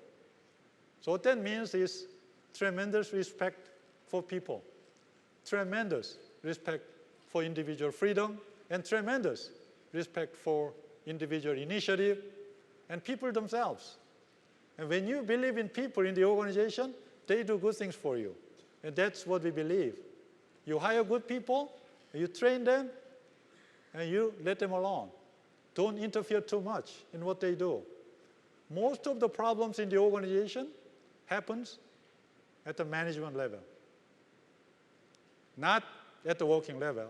So what that means is tremendous respect for people, tremendous respect for individual freedom, and tremendous respect for individual initiative and people themselves. And when you believe in people in the organization, they do good things for you. And that's what we believe. You hire good people, you train them, and you let them alone. Don't interfere too much in what they do. Most of the problems in the organization happens at the management level, not at the working level.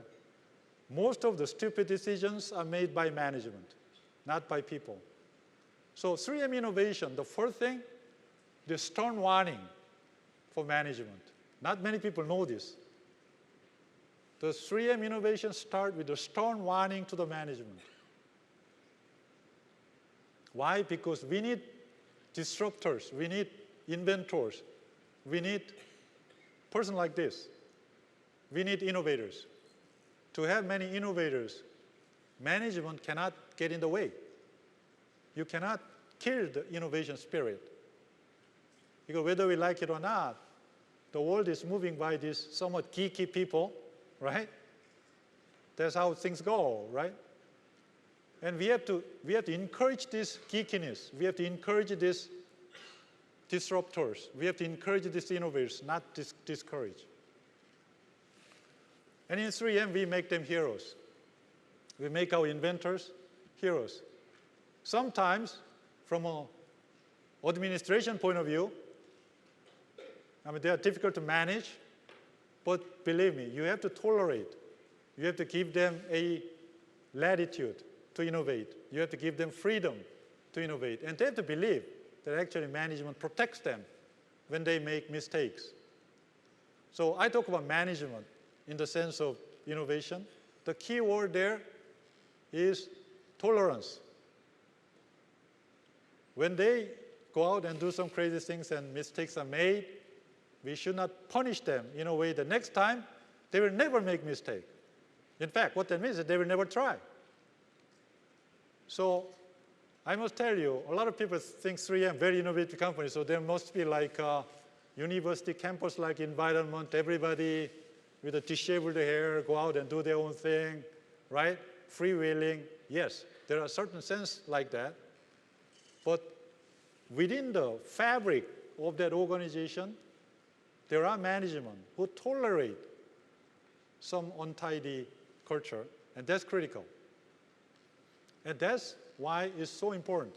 Most of the stupid decisions are made by management, not by people. So 3M innovation, the first thing, the stern warning for management. Not many people know this. The 3M innovation start with a stern warning to the management. Why? Because we need disruptors, we need inventors, we need a person like this. We need innovators. To have many innovators, management cannot get in the way. You cannot kill the innovation spirit. Because whether we like it or not, the world is moving by these somewhat geeky people, right? That's how things go, right? And we have to encourage this geekiness. We have to encourage these disruptors. We have to encourage these innovators, not discourage. And in 3M, we make them heroes. We make our inventors heroes. Sometimes, from an administration point of view, I mean, they are difficult to manage, but believe me, you have to tolerate. You have to give them a latitude to innovate. You have to give them freedom to innovate. And they have to believe that actually management protects them when they make mistakes. So I talk about management in the sense of innovation. The key word there is tolerance. When they go out and do some crazy things and mistakes are made, we should not punish them in a way that next time they will never make mistake. In fact, what that means is they will never try. So I must tell you, a lot of people think 3M very innovative company, so there must be like a university campus-like environment, everybody with a disheveled hair go out and do their own thing, right? Freewheeling. Yes, there are certain sense like that. But within the fabric of that organization, there are management who tolerate some untidy culture, and that's critical. And that's why it's so important.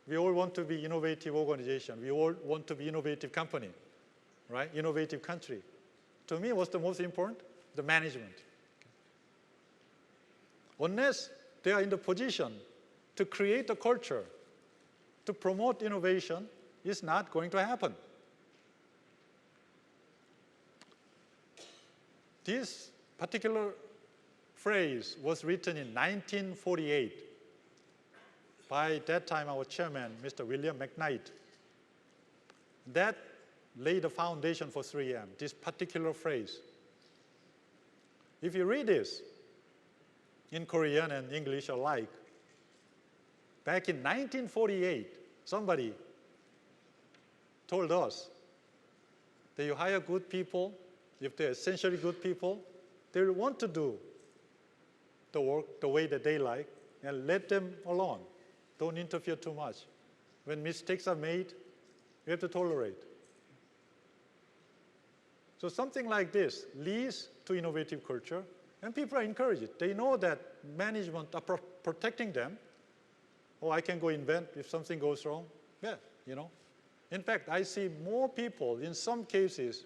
We all want to be innovative organization. We all want to be innovative company, right? Innovative country. To me, what's the most important? The management. Unless they are in the position to create a culture, to promote innovation, it's not going to happen. This particular phrase was written in 1948 by that time our chairman, Mr. William McKnight. That laid the foundation for 3M, this particular phrase. If you read this in Korean and English alike, back in 1948, somebody told us that you hire good people, if they're essentially good people, they will want to do the work the way that they like, and let them alone. Don't interfere too much. When mistakes are made, you have to tolerate. So something like this leads to innovative culture, and people are encouraged. They know that management are protecting them. Oh, I can go invent if something goes wrong. Yeah, you know. In fact, I see more people, in some cases,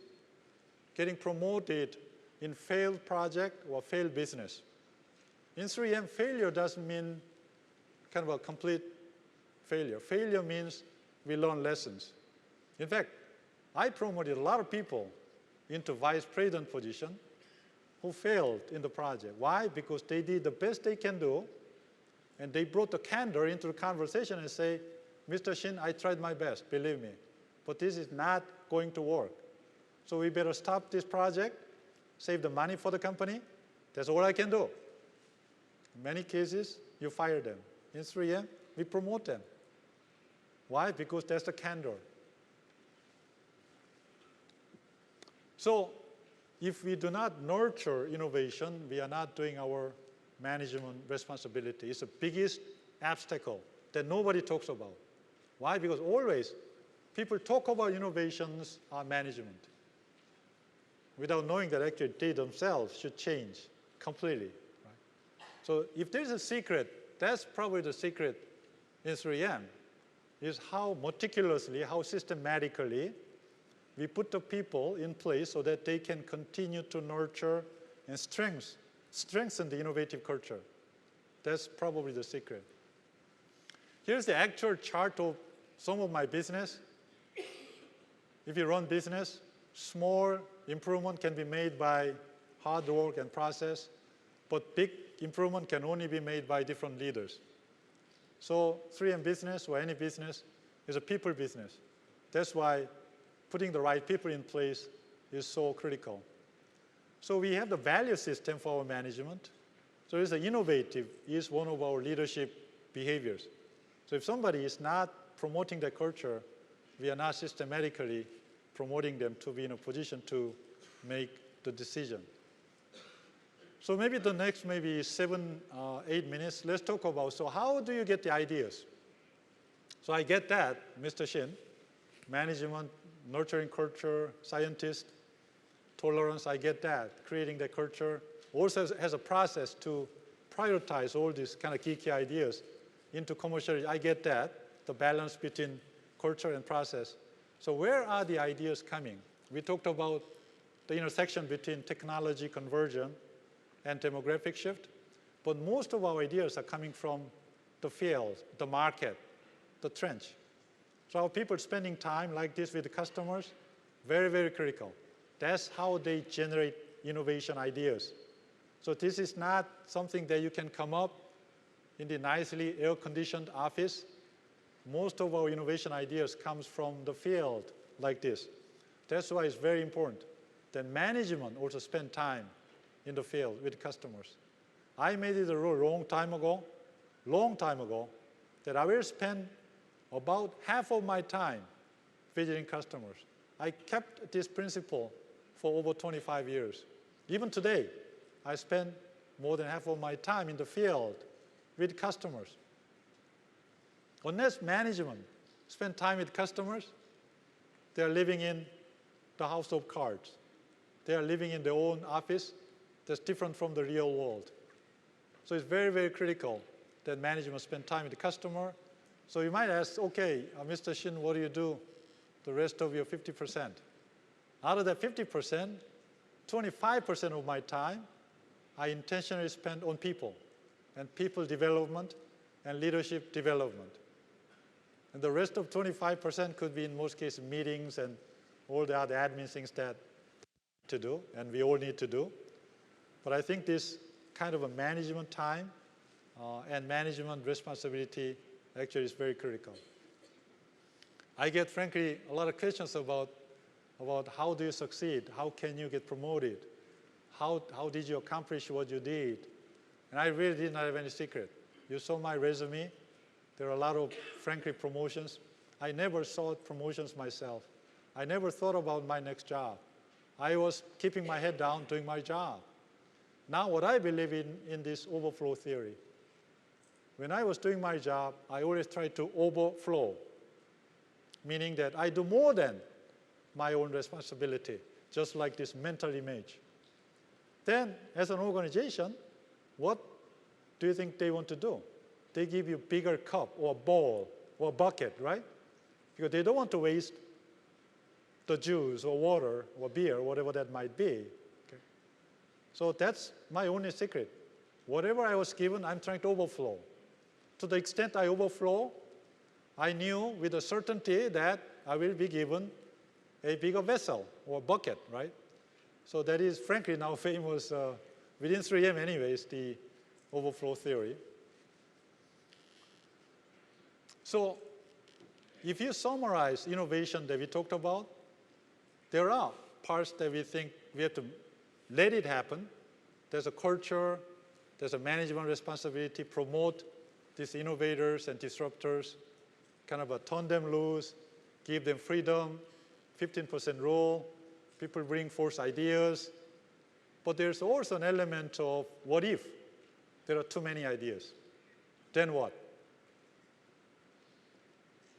getting promoted in failed project or failed business. In 3M, failure doesn't mean kind of a complete failure. Failure means we learn lessons. In fact, I promoted a lot of people into vice president position who failed in the project. Why? Because they did the best they can do, and they brought the candor into the conversation and say, Mr. Shin, I tried my best, believe me, but this is not going to work. So we better stop this project, save the money for the company. That's all I can do. In many cases, you fire them. In 3M, we promote them. Why? Because that's the candor. So if we do not nurture innovation, we are not doing our management responsibility. It's the biggest obstacle that nobody talks about. Why? Because always people talk about innovations or management without knowing that actually they themselves should change completely. Right? So if there's a secret, that's probably the secret in 3M, is how meticulously, how systematically we put the people in place so that they can continue to nurture and strengthen the innovative culture. That's probably the secret. Here's the actual chart of some of my business. If you run business, small improvement can be made by hard work and process, but big improvement can only be made by different leaders. So 3M business or any business is a people business. That's why putting the right people in place is so critical. So we have the value system for our management. So it's innovative is one of our leadership behaviors. So if somebody is not promoting the culture, we are not systematically promoting them to be in a position to make the decision. So maybe the next 7, 8 minutes, let's talk about, so how do you get the ideas? So I get that, Mr. Shin, management, nurturing culture, scientist, tolerance, I get that, creating the culture. Also has a process to prioritize all these kind of key ideas into commercialization. I get that, the balance between culture and process. So where are the ideas coming? We talked about the intersection between technology conversion and demographic shift, but most of our ideas are coming from the field, the market, the trench. So our people spending time like this with the customers, very, very critical. That's how they generate innovation ideas. So this is not something that you can come up in the nicely air-conditioned office. Most of our innovation ideas comes from the field like this. That's why it's very important that management also spend time in the field with customers. I made it a rule long time ago, that I will spend about half of my time visiting customers. I kept this principle for over 25 years. Even today, I spend more than half of my time in the field with customers. Unless management spend time with customers, they are living in the house of cards. They are living in their own office that's different from the real world. So it's very, very critical that management spend time with the customer. So you might ask, okay, Mr. Shin, what do you do the rest of your 50%? Out of that 50%, 25% of my time I intentionally spend on people and people development and leadership development. And the rest of 25% could be in most cases meetings and all the other admin things that to do and we all need to do. But I think this kind of a management time and management responsibility actually is very critical. I get, frankly, a lot of questions about how do you succeed? How can you get promoted? How did you accomplish what you did? And I really did not have any secret. You saw my resume. There are a lot of, frankly, promotions. I never sought promotions myself. I never thought about my next job. I was keeping my head down, doing my job. Now what I believe in this overflow theory. When I was doing my job, I always tried to overflow, meaning that I do more than my own responsibility, just like this mental image. Then, as an organization, what do you think they want to do? They give you bigger cup or bowl or bucket, right? Because they don't want to waste the juice or water or beer, whatever that might be. Okay? So that's my only secret. Whatever I was given, I'm trying to overflow. To the extent I overflow, I knew with a certainty that I will be given a bigger vessel or bucket, right? So that is, frankly, now famous within 3M anyways, the overflow theory. So if you summarize innovation that we talked about, there are parts that we think we have to let it happen. There's a culture, there's a management responsibility, promote these innovators and disruptors, kind of turn them loose, give them freedom, 15% rule, people bring forth ideas. But there's also an element of what if there are too many ideas? Then what?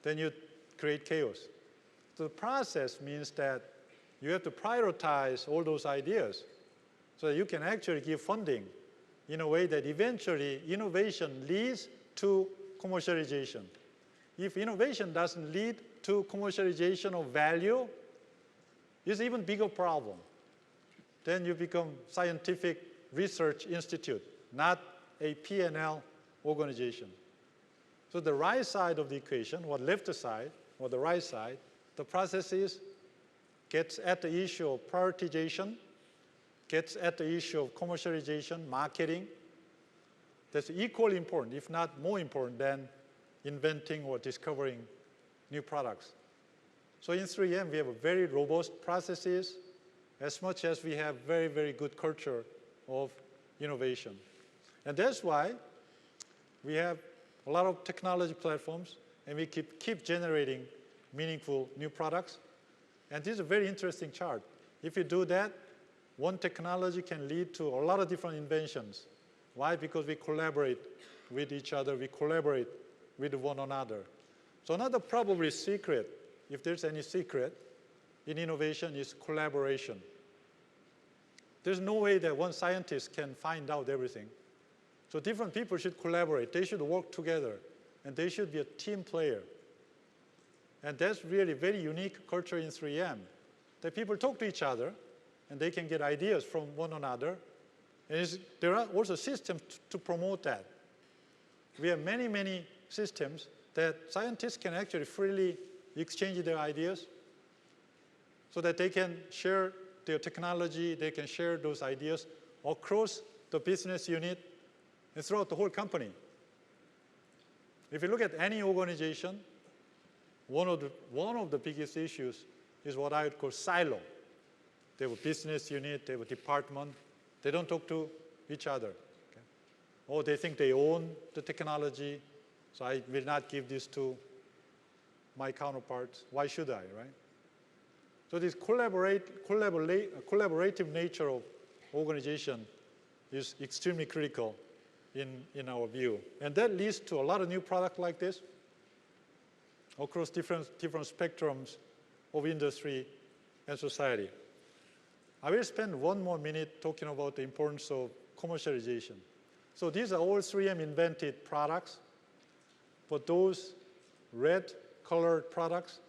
Then you create chaos. So the process means that you have to prioritize all those ideas so that you can actually give funding in a way that eventually innovation leads to commercialization. If innovation doesn't lead to commercialization of value, it's an even bigger problem. Then you become scientific research institute, not a P&L organization. So the right side of the equation, or left side, or the right side, the processes gets at the issue of prioritization, gets at the issue of commercialization, marketing. That's equally important, if not more important, than inventing or discovering new products. So in 3M, we have a very robust processes, as much as we have very, very good culture of innovation. And that's why we have a lot of technology platforms, and we keep generating meaningful new products. And this is a very interesting chart. If you do that, one technology can lead to a lot of different inventions. Why? Because we collaborate with each other. We collaborate with one another. So another probably secret, if there's any secret, in innovation is collaboration. There's no way that one scientist can find out everything. So different people should collaborate. They should work together. And they should be a team player. And that's really very unique culture in 3M, that people talk to each other, and they can get ideas from one another. And there are also systems to promote that. We have many, many systems that scientists can actually freely exchange their ideas so that they can share their technology, they can share those ideas across the business unit and throughout the whole company. If you look at any organization, one of the biggest issues is what I would call silo. They have a business unit, they have a department. They don't talk to each other. Okay? Or they think they own the technology, so I will not give this to my counterparts. Why should I, right? So this collaborative nature of organization is extremely critical in our view. And that leads to a lot of new products like this across different spectrums of industry and society. I will spend one more minute talking about the importance of commercialization. So these are all 3M invented products, but those red colored products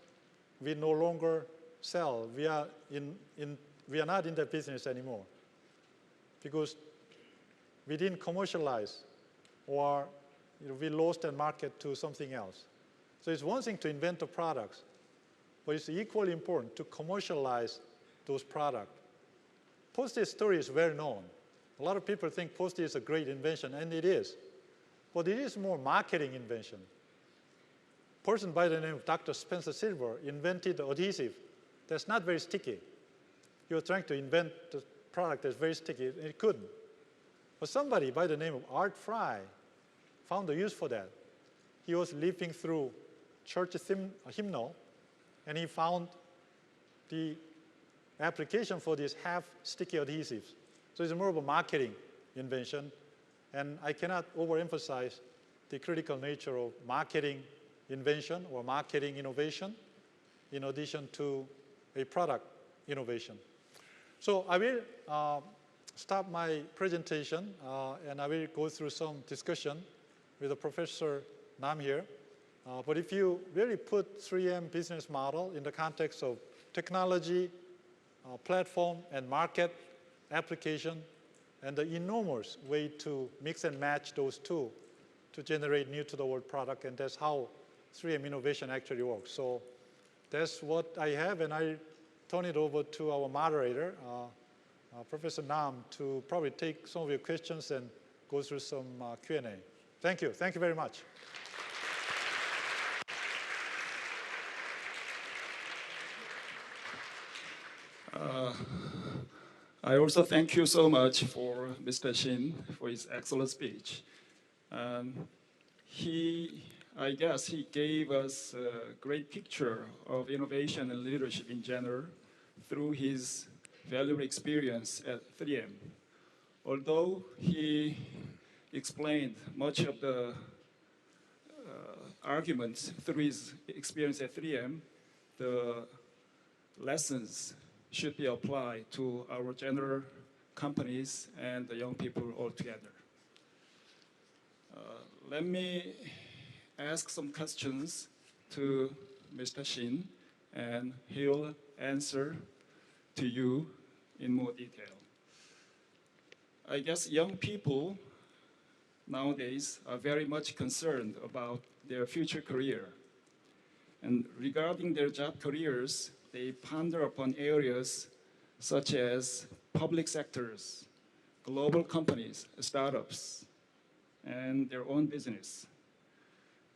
we no longer sell. We are not in that business anymore because we didn't commercialize, or we lost that market to something else. So it's one thing to invent the products, but it's equally important to commercialize those products. Post-it story is well known. A lot of people think Post-it is a great invention, and it is. But it is more marketing invention. A person by the name of Dr. Spencer Silver invented adhesive that's not very sticky. He was trying to invent the product that's very sticky, and it couldn't. But somebody by the name of Art Fry found a use for that. He was leafing through church hymnal, and he found the application for these half-sticky adhesives. So it's more of a marketing invention, and I cannot overemphasize the critical nature of marketing invention or marketing innovation in addition to a product innovation. So I will stop my presentation, and I will go through some discussion with Professor Nam here. But if you really put 3M business model in the context of technology, platform, and market application, and the enormous way to mix and match those two to generate new to the world product, and that's how 3M innovation actually works. So that's what I have, and I turn it over to our moderator, Professor Nam, to probably take some of your questions and go through some Q&A. Thank you. Thank you very much. I also thank you so much for Mr. Shin for his excellent speech. I guess he gave us a great picture of innovation and leadership in general through his valuable experience at 3M. Although he explained much of the arguments through his experience at 3M, the lessons should be applied to our general companies and the young people altogether. Let me ask some questions to Mr. Shin, and he'll answer to you in more detail. I guess young people nowadays are very much concerned about their future career. And regarding their job careers, they ponder upon areas such as public sectors, global companies, startups, and their own business.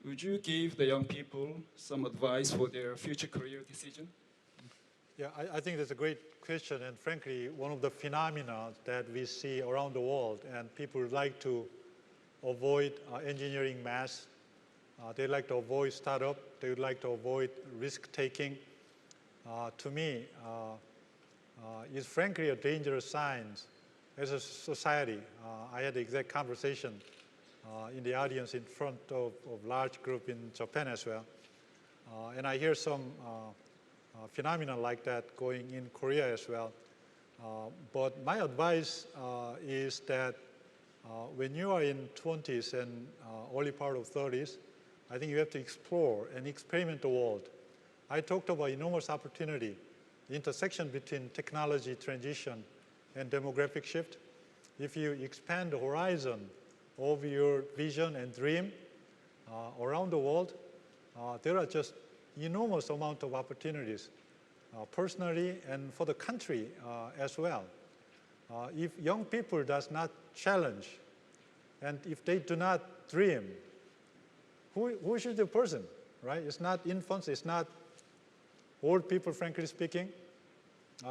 Would you give the young people some advice for their future career decision? Yeah, I think that's a great question, and frankly, one of the phenomena that we see around the world, and people like to avoid engineering math. They like to avoid startup. They would like to avoid risk-taking. To me, is frankly a dangerous sign as a society. I had the exact conversation in the audience in front of large group in Japan as well. And I hear some phenomena like that going in Korea as well. But my advice is that when you are in 20s and early part of 30s, I think you have to explore and experiment the world. I talked about enormous opportunity, the intersection between technology transition and demographic shift. If you expand the horizon of your vision and dream around the world, there are just enormous amount of opportunities, personally and for the country as well. If young people does not challenge, and if they do not dream, who should the person, right? It's not infants, it's not old people, frankly speaking.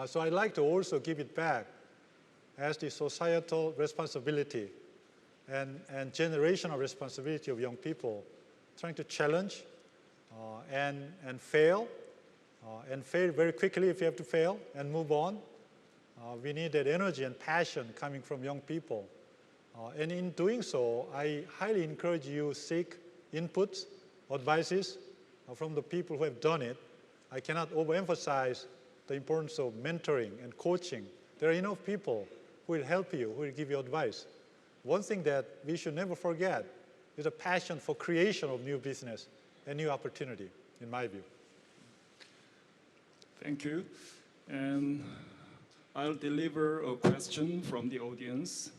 So I like to also give it back as the societal responsibility and generational responsibility of young people, trying to challenge and fail very quickly if you have to fail, and move on. We need that energy and passion coming from young people. And in doing so, I highly encourage you seek inputs, advices from the people who have done it. I cannot overemphasize the importance of mentoring and coaching. There are enough people who will help you, who will give you advice. One thing that we should never forget is a passion for creation of new business and new opportunity, in my view. Thank you. And I'll deliver a question from the audience.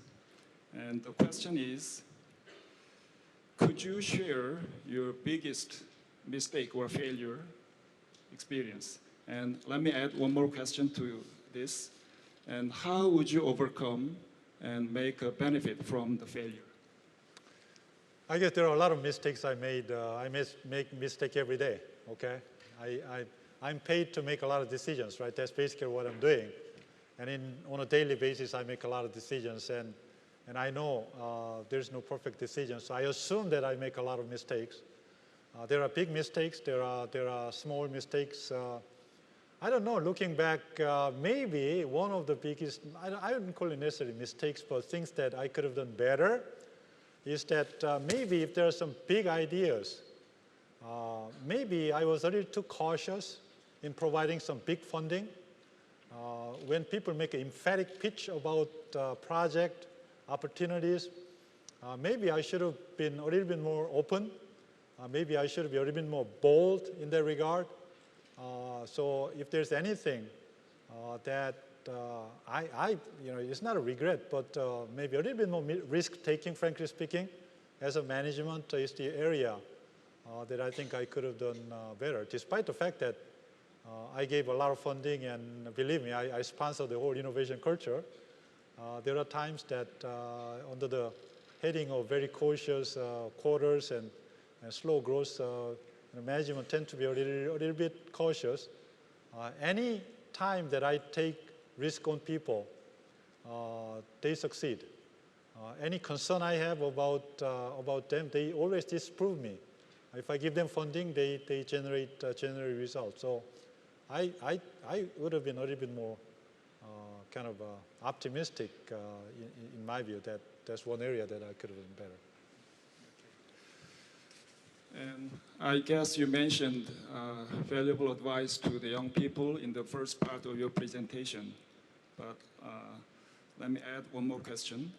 And the question is, could you share your biggest mistake or failure experience? And let me add one more question to this. And how would you overcome and make a benefit from the failure? I guess there are a lot of mistakes I made. I make mistake every day, okay? I'm paid to make a lot of decisions, right? That's basically what I'm doing. And on a daily basis, I make a lot of decisions. And I know there's no perfect decision. So I assume that I make a lot of mistakes. There are big mistakes. There are small mistakes. I don't know, looking back, maybe one of the biggest, I wouldn't call it necessarily mistakes, but things that I could have done better is that maybe if there are some big ideas, maybe I was a little too cautious in providing some big funding. When people make an emphatic pitch about project opportunities, maybe I should have been a little bit more open. Maybe I should be a little bit more bold in that regard. So if there's anything that it's not a regret, but maybe a little bit more risk-taking, frankly speaking, as a management is the area that I think I could have done better, despite the fact that I gave a lot of funding, and believe me, I sponsored the whole innovation culture. There are times that under the heading of very cautious quarters and slow growth, management tend to be a little bit cautious. Any time that I take risk on people, they succeed. Any concern I have about them, they always disprove me. If I give them funding, they generate results. So I would have been a little bit more kind of optimistic in my view. That's one area that I could have done better. And I guess you mentioned valuable advice to the young people in the first part of your presentation. But let me add one more question.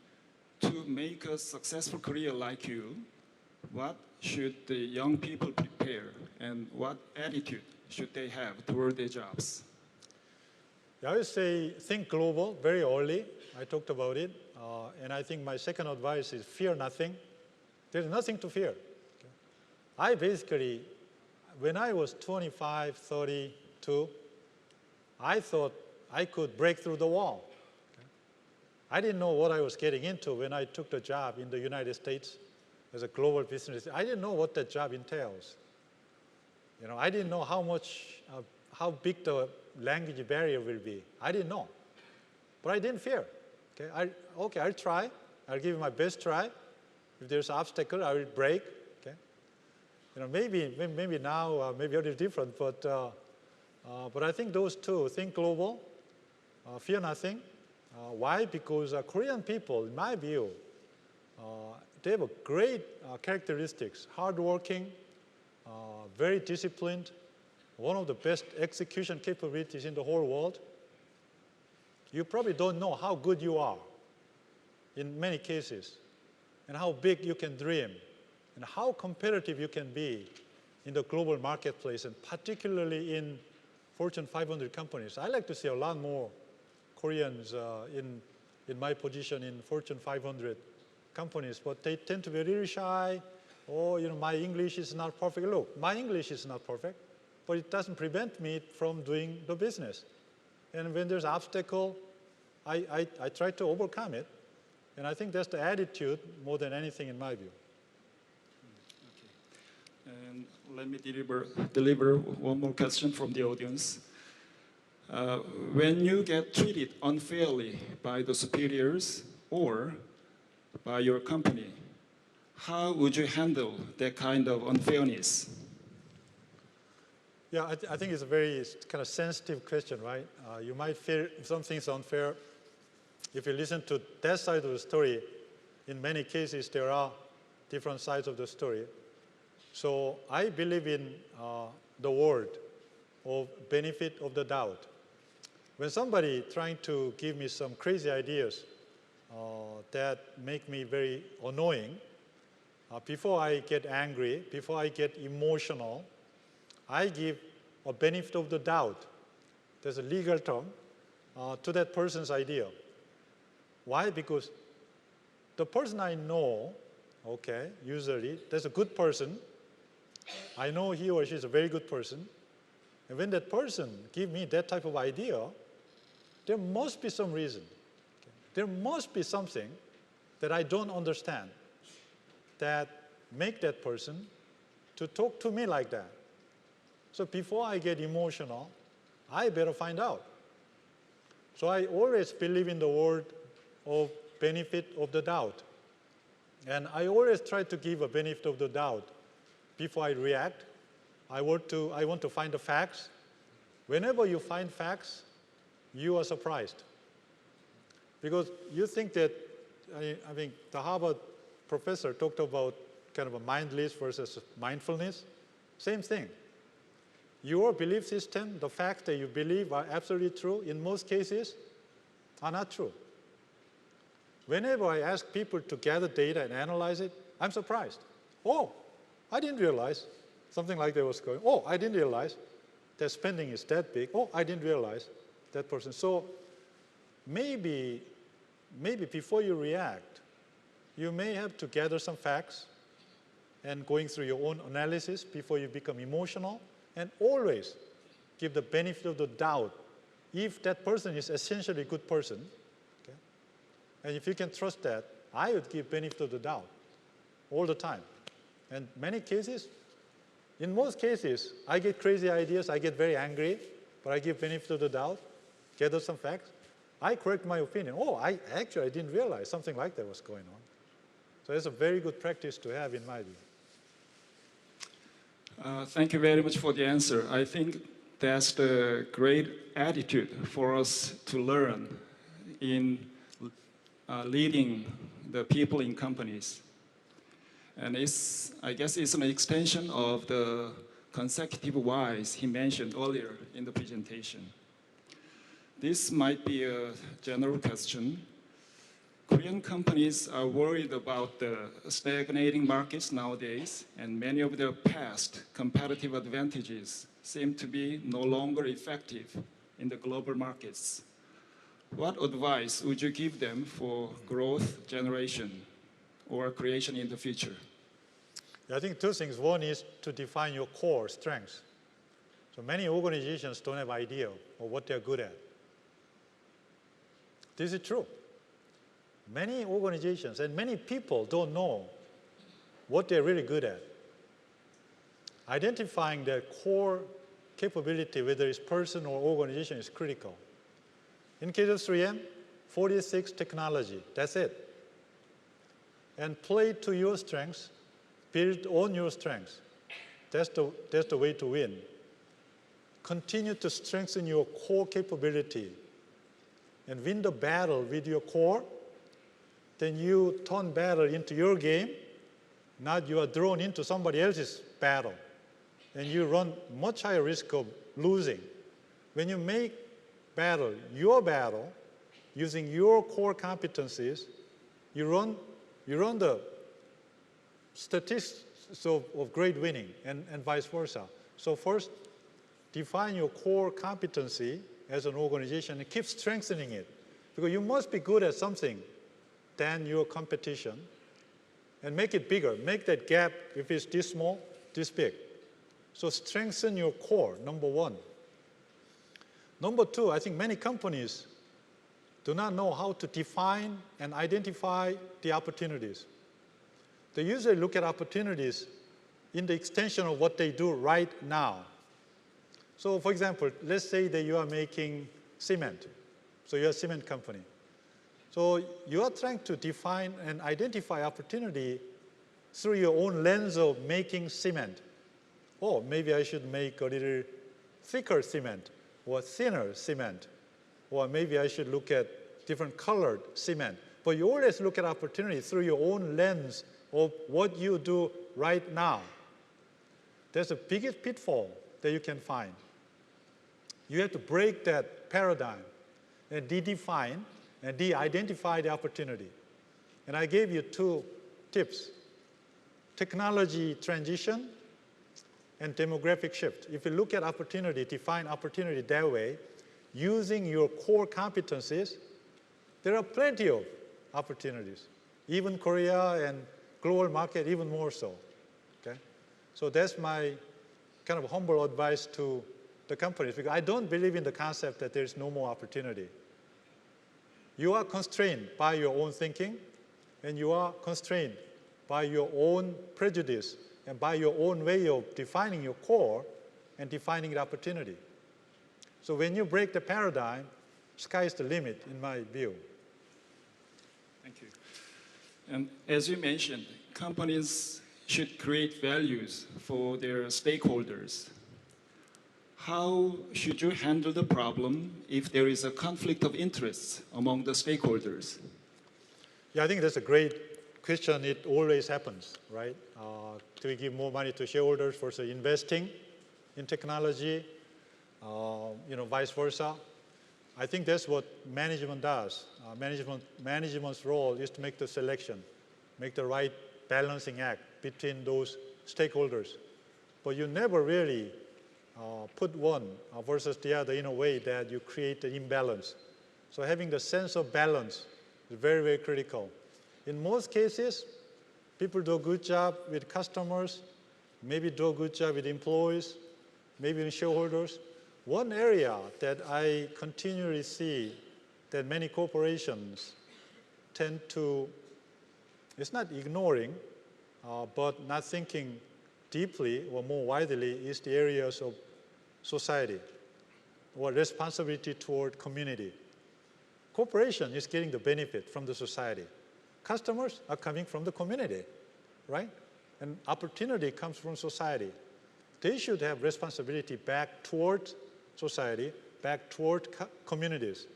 To make a successful career like you, what should the young people prepare, and what attitude should they have toward their jobs? I would say think global very early. I talked about it. And I think my second advice is fear nothing. There's nothing to fear. I basically, when I was 25, 32, I thought I could break through the wall. I didn't know what I was getting into when I took the job in the United States as a global business. I didn't know what that job entails. I didn't know how big the language barrier will be. I didn't know. But I didn't fear. Okay, I'll try. I'll give it my best try. If there's an obstacle, I will break. Maybe now, maybe a little different, but I think those two, think global, fear nothing. Why? Because Korean people, in my view, they have a great characteristics, hardworking, very disciplined, one of the best execution capabilities in the whole world. You probably don't know how good you are in many cases, and how big you can dream, and how competitive you can be in the global marketplace, and particularly in Fortune 500 companies. I like to see a lot more Koreans in my position in Fortune 500 companies, but they tend to be really shy. Oh, my English is not perfect. Look, my English is not perfect, but it doesn't prevent me from doing the business. And when there's obstacle, I try to overcome it. And I think that's the attitude more than anything in my view. And let me deliver one more question from the audience. When you get treated unfairly by the superiors or by your company, how would you handle that kind of unfairness? Yeah, I think it's a very kind of sensitive question, right? You might feel something's unfair. If you listen to that side of the story, in many cases there are different sides of the story. So I believe in the word of benefit of the doubt. When somebody trying to give me some crazy ideas that make me very annoying, before I get angry, before I get emotional, I give a benefit of the doubt. There's a legal term to that person's idea. Why? Because the person I know, okay, usually, there's a good person. I know he or she is a very good person. And when that person gives me that type of idea, there must be some reason. Okay. there must be something that I don't understand that make that person to talk to me like that. So before I get emotional, I better find out. So I always believe in the word of benefit of the doubt. And I always try to give a benefit of the doubt before I react. I want to find the facts. Whenever you find facts, you are surprised. Because you think that, I mean, the Harvard professor talked about kind of a mindless versus mindfulness. Same thing. Your belief system, the facts that you believe are absolutely true, in most cases, are not true. Whenever I ask people to gather data and analyze it, I'm surprised. Oh, I didn't realize something like that was going. Oh, I didn't realize that spending is that big. Oh, I didn't realize that person. So maybe before you react, you may have to gather some facts and going through your own analysis before you become emotional, and always give the benefit of the doubt if that person is essentially a good person. Okay? And if you can trust that, I would give benefit of the doubt all the time. And in most cases, I get crazy ideas, I get very angry, but I give benefit of the doubt, gather some facts. I correct my opinion. Oh, I didn't realize something like that was going on. So it's a very good practice to have in my view. Thank you very much for the answer. I think that's the great attitude for us to learn in leading the people in companies. And I guess it's an extension of the consecutive whys he mentioned earlier in the presentation. This might be a general question. Korean companies are worried about the stagnating markets nowadays, and many of their past competitive advantages seem to be no longer effective in the global markets. What advice would you give them for growth generation or creation in the future? I think two things. One is to define your core strengths. So many organizations don't have idea of what they're good at. This is true. Many organizations and many people don't know what they're really good at. Identifying their core capability, whether it's person or organization, is critical. In case of 3M, 46 technology, that's it. And play to your strengths, build on your strengths. That's the way to win. Continue to strengthen your core capability and win the battle with your core. Then you turn battle into your game, not you are drawn into somebody else's battle. And you run much higher risk of losing. When you make battle your battle, using your core competencies, you run the statistics of great winning and vice versa. So first, define your core competency as an organization and keep strengthening it. Because you must be good at something than your competition, and make it bigger. Make that gap, if it's this small, this big. So strengthen your core, number one. Number two, I think many companies do not know how to define and identify the opportunities. They usually look at opportunities in the extension of what they do right now. So for example, let's say that you are making cement. So you're a cement company. So you are trying to define and identify opportunity through your own lens of making cement. Oh, maybe I should make a little thicker cement or thinner cement. Or maybe I should look at different colored cement. But you always look at opportunity through your own lens of what you do right now. That's the biggest pitfall that you can find. You have to break that paradigm and de-define and de-identify the opportunity. And I gave you two tips: technology transition and demographic shift. If you look at opportunity, define opportunity that way, using your core competencies, there are plenty of opportunities. Even Korea and global market, even more so. Okay? So that's my kind of humble advice to the companies, because I don't believe in the concept that there's no more opportunity. You are constrained by your own thinking, and you are constrained by your own prejudice and by your own way of defining your core and defining the opportunity. So when you break the paradigm, sky is the limit, in my view. Thank you. And as you mentioned, companies should create values for their stakeholders. How should you handle the problem if there is a conflict of interests among the stakeholders? Yeah, I think that's a great question. It always happens, right? Do we give more money to shareholders versus investing in technology? Vice versa. I think that's what management does. Management's role is to make the selection, make the right balancing act between those stakeholders. But you never really put one versus the other in a way that you create an imbalance. So having the sense of balance is very, very critical. In most cases, people do a good job with customers, maybe do a good job with employees, maybe with shareholders. One area that I continually see that many corporations tend to, it's not ignoring, but not thinking deeply or more widely, is the areas of society or responsibility toward community. Corporation is getting the benefit from the society. Customers are coming from the community, right? And opportunity comes from society. They should have responsibility back toward society, back toward communities.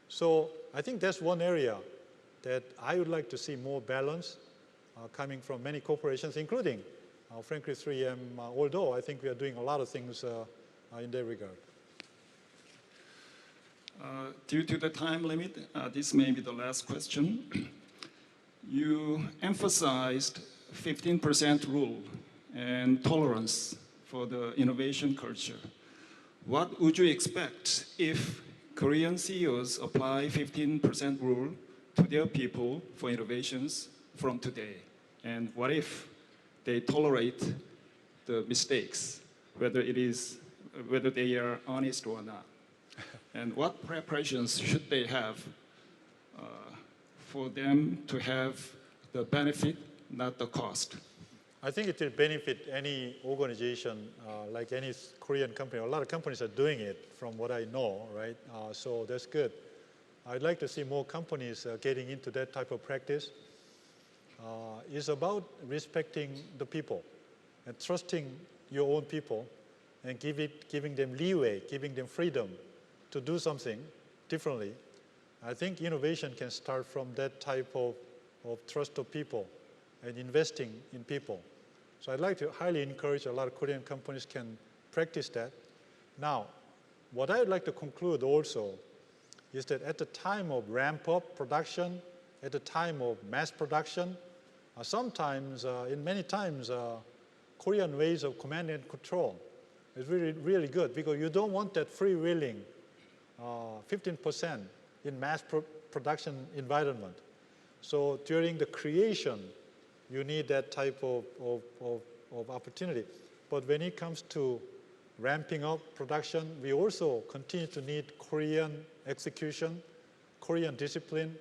So I think that's one area that I would like to see more balance coming from many corporations, including, frankly, 3M, although I think we are doing a lot of things in that regard. Due to the time limit, this may be the last question. You emphasized 15% rule and tolerance for the innovation culture. What would you expect if Korean CEOs apply 15% rule to their people for innovations from today? And what if they tolerate the mistakes, whether they are honest or not? And what preparations should they have for them to have the benefit, not the cost? I think it will benefit any organization, like any Korean company. A lot of companies are doing it, from what I know, right? So that's good. I'd like to see more companies getting into that type of practice. It's about respecting the people and trusting your own people and giving them leeway, giving them freedom to do something differently. I think innovation can start from that type of trust of people and investing in people. So I'd like to highly encourage a lot of Korean companies can practice that. Now, what I would like to conclude also is that at the time of ramp-up production, at the time of mass production, sometimes, in many times, Korean ways of command and control is really, really good, because you don't want that freewheeling 15% in mass production environment. So during the creation, you need that type of opportunity. But when it comes to ramping up production, we also continue to need Korean execution, Korean discipline,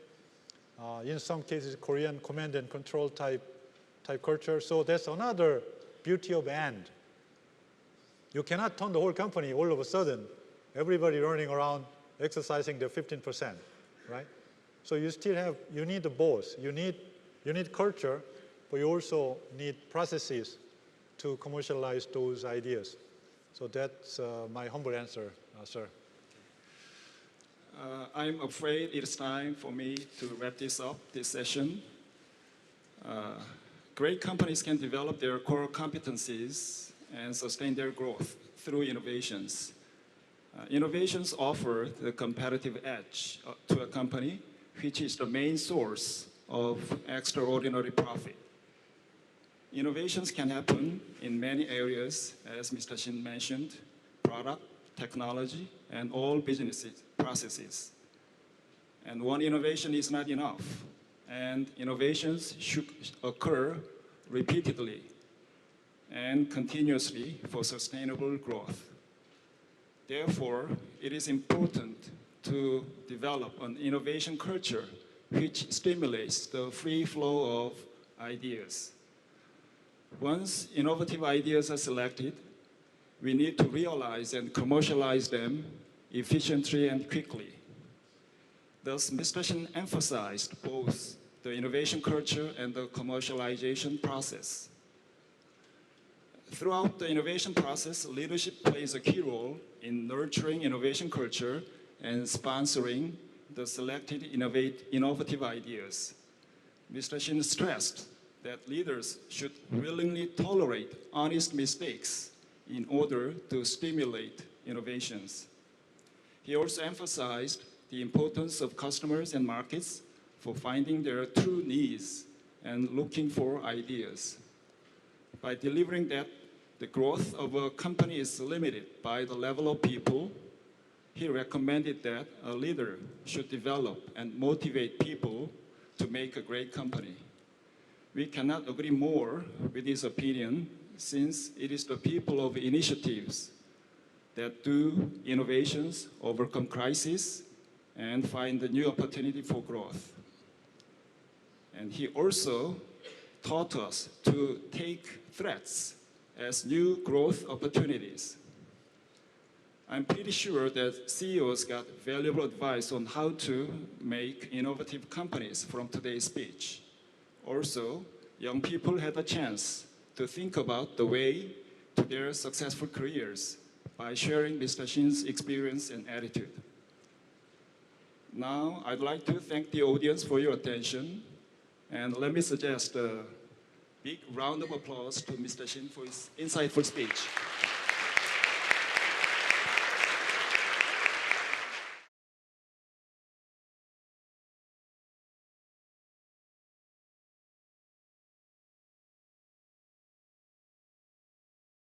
in some cases, Korean command and control type culture. So that's another beauty of and. You cannot turn the whole company all of a sudden, everybody running around exercising their 15%, right? So you need the both. You need culture, but you also need processes to commercialize those ideas. So that's my humble answer, sir. I'm afraid it's time for me to wrap this session. Great companies can develop their core competencies and sustain their growth through innovations. Innovations offer the competitive edge to a company, which is the main source of extraordinary profit. Innovations can happen in many areas, as Mr. Shin mentioned: product, technology, and all business processes. And one innovation is not enough, and innovations should occur repeatedly and continuously for sustainable growth. Therefore, it is important to develop an innovation culture which stimulates the free flow of ideas. Once innovative ideas are selected, we need to realize and commercialize them efficiently and quickly. Thus, Mr. Shin emphasized both the innovation culture and the commercialization process. Throughout the innovation process, leadership plays a key role in nurturing innovation culture and sponsoring the selected innovative ideas. Mr. Shin stressed that leaders should willingly tolerate honest mistakes in order to stimulate innovations. He also emphasized the importance of customers and markets for finding their true needs and looking for ideas. By delivering that the growth of a company is limited by the level of people, he recommended that a leader should develop and motivate people to make a great company. We cannot agree more with his opinion, since it is the people of initiatives that do innovations, overcome crises, and find a new opportunity for growth. And he also taught us to take threats as new growth opportunities. I'm pretty sure that CEOs got valuable advice on how to make innovative companies from today's speech. Also, young people had a chance to think about the way to their successful careers by sharing Mr. Shin's experience and attitude. Now, I'd like to thank the audience for your attention, and let me suggest a big round of applause to Mr. Shin for his insightful speech.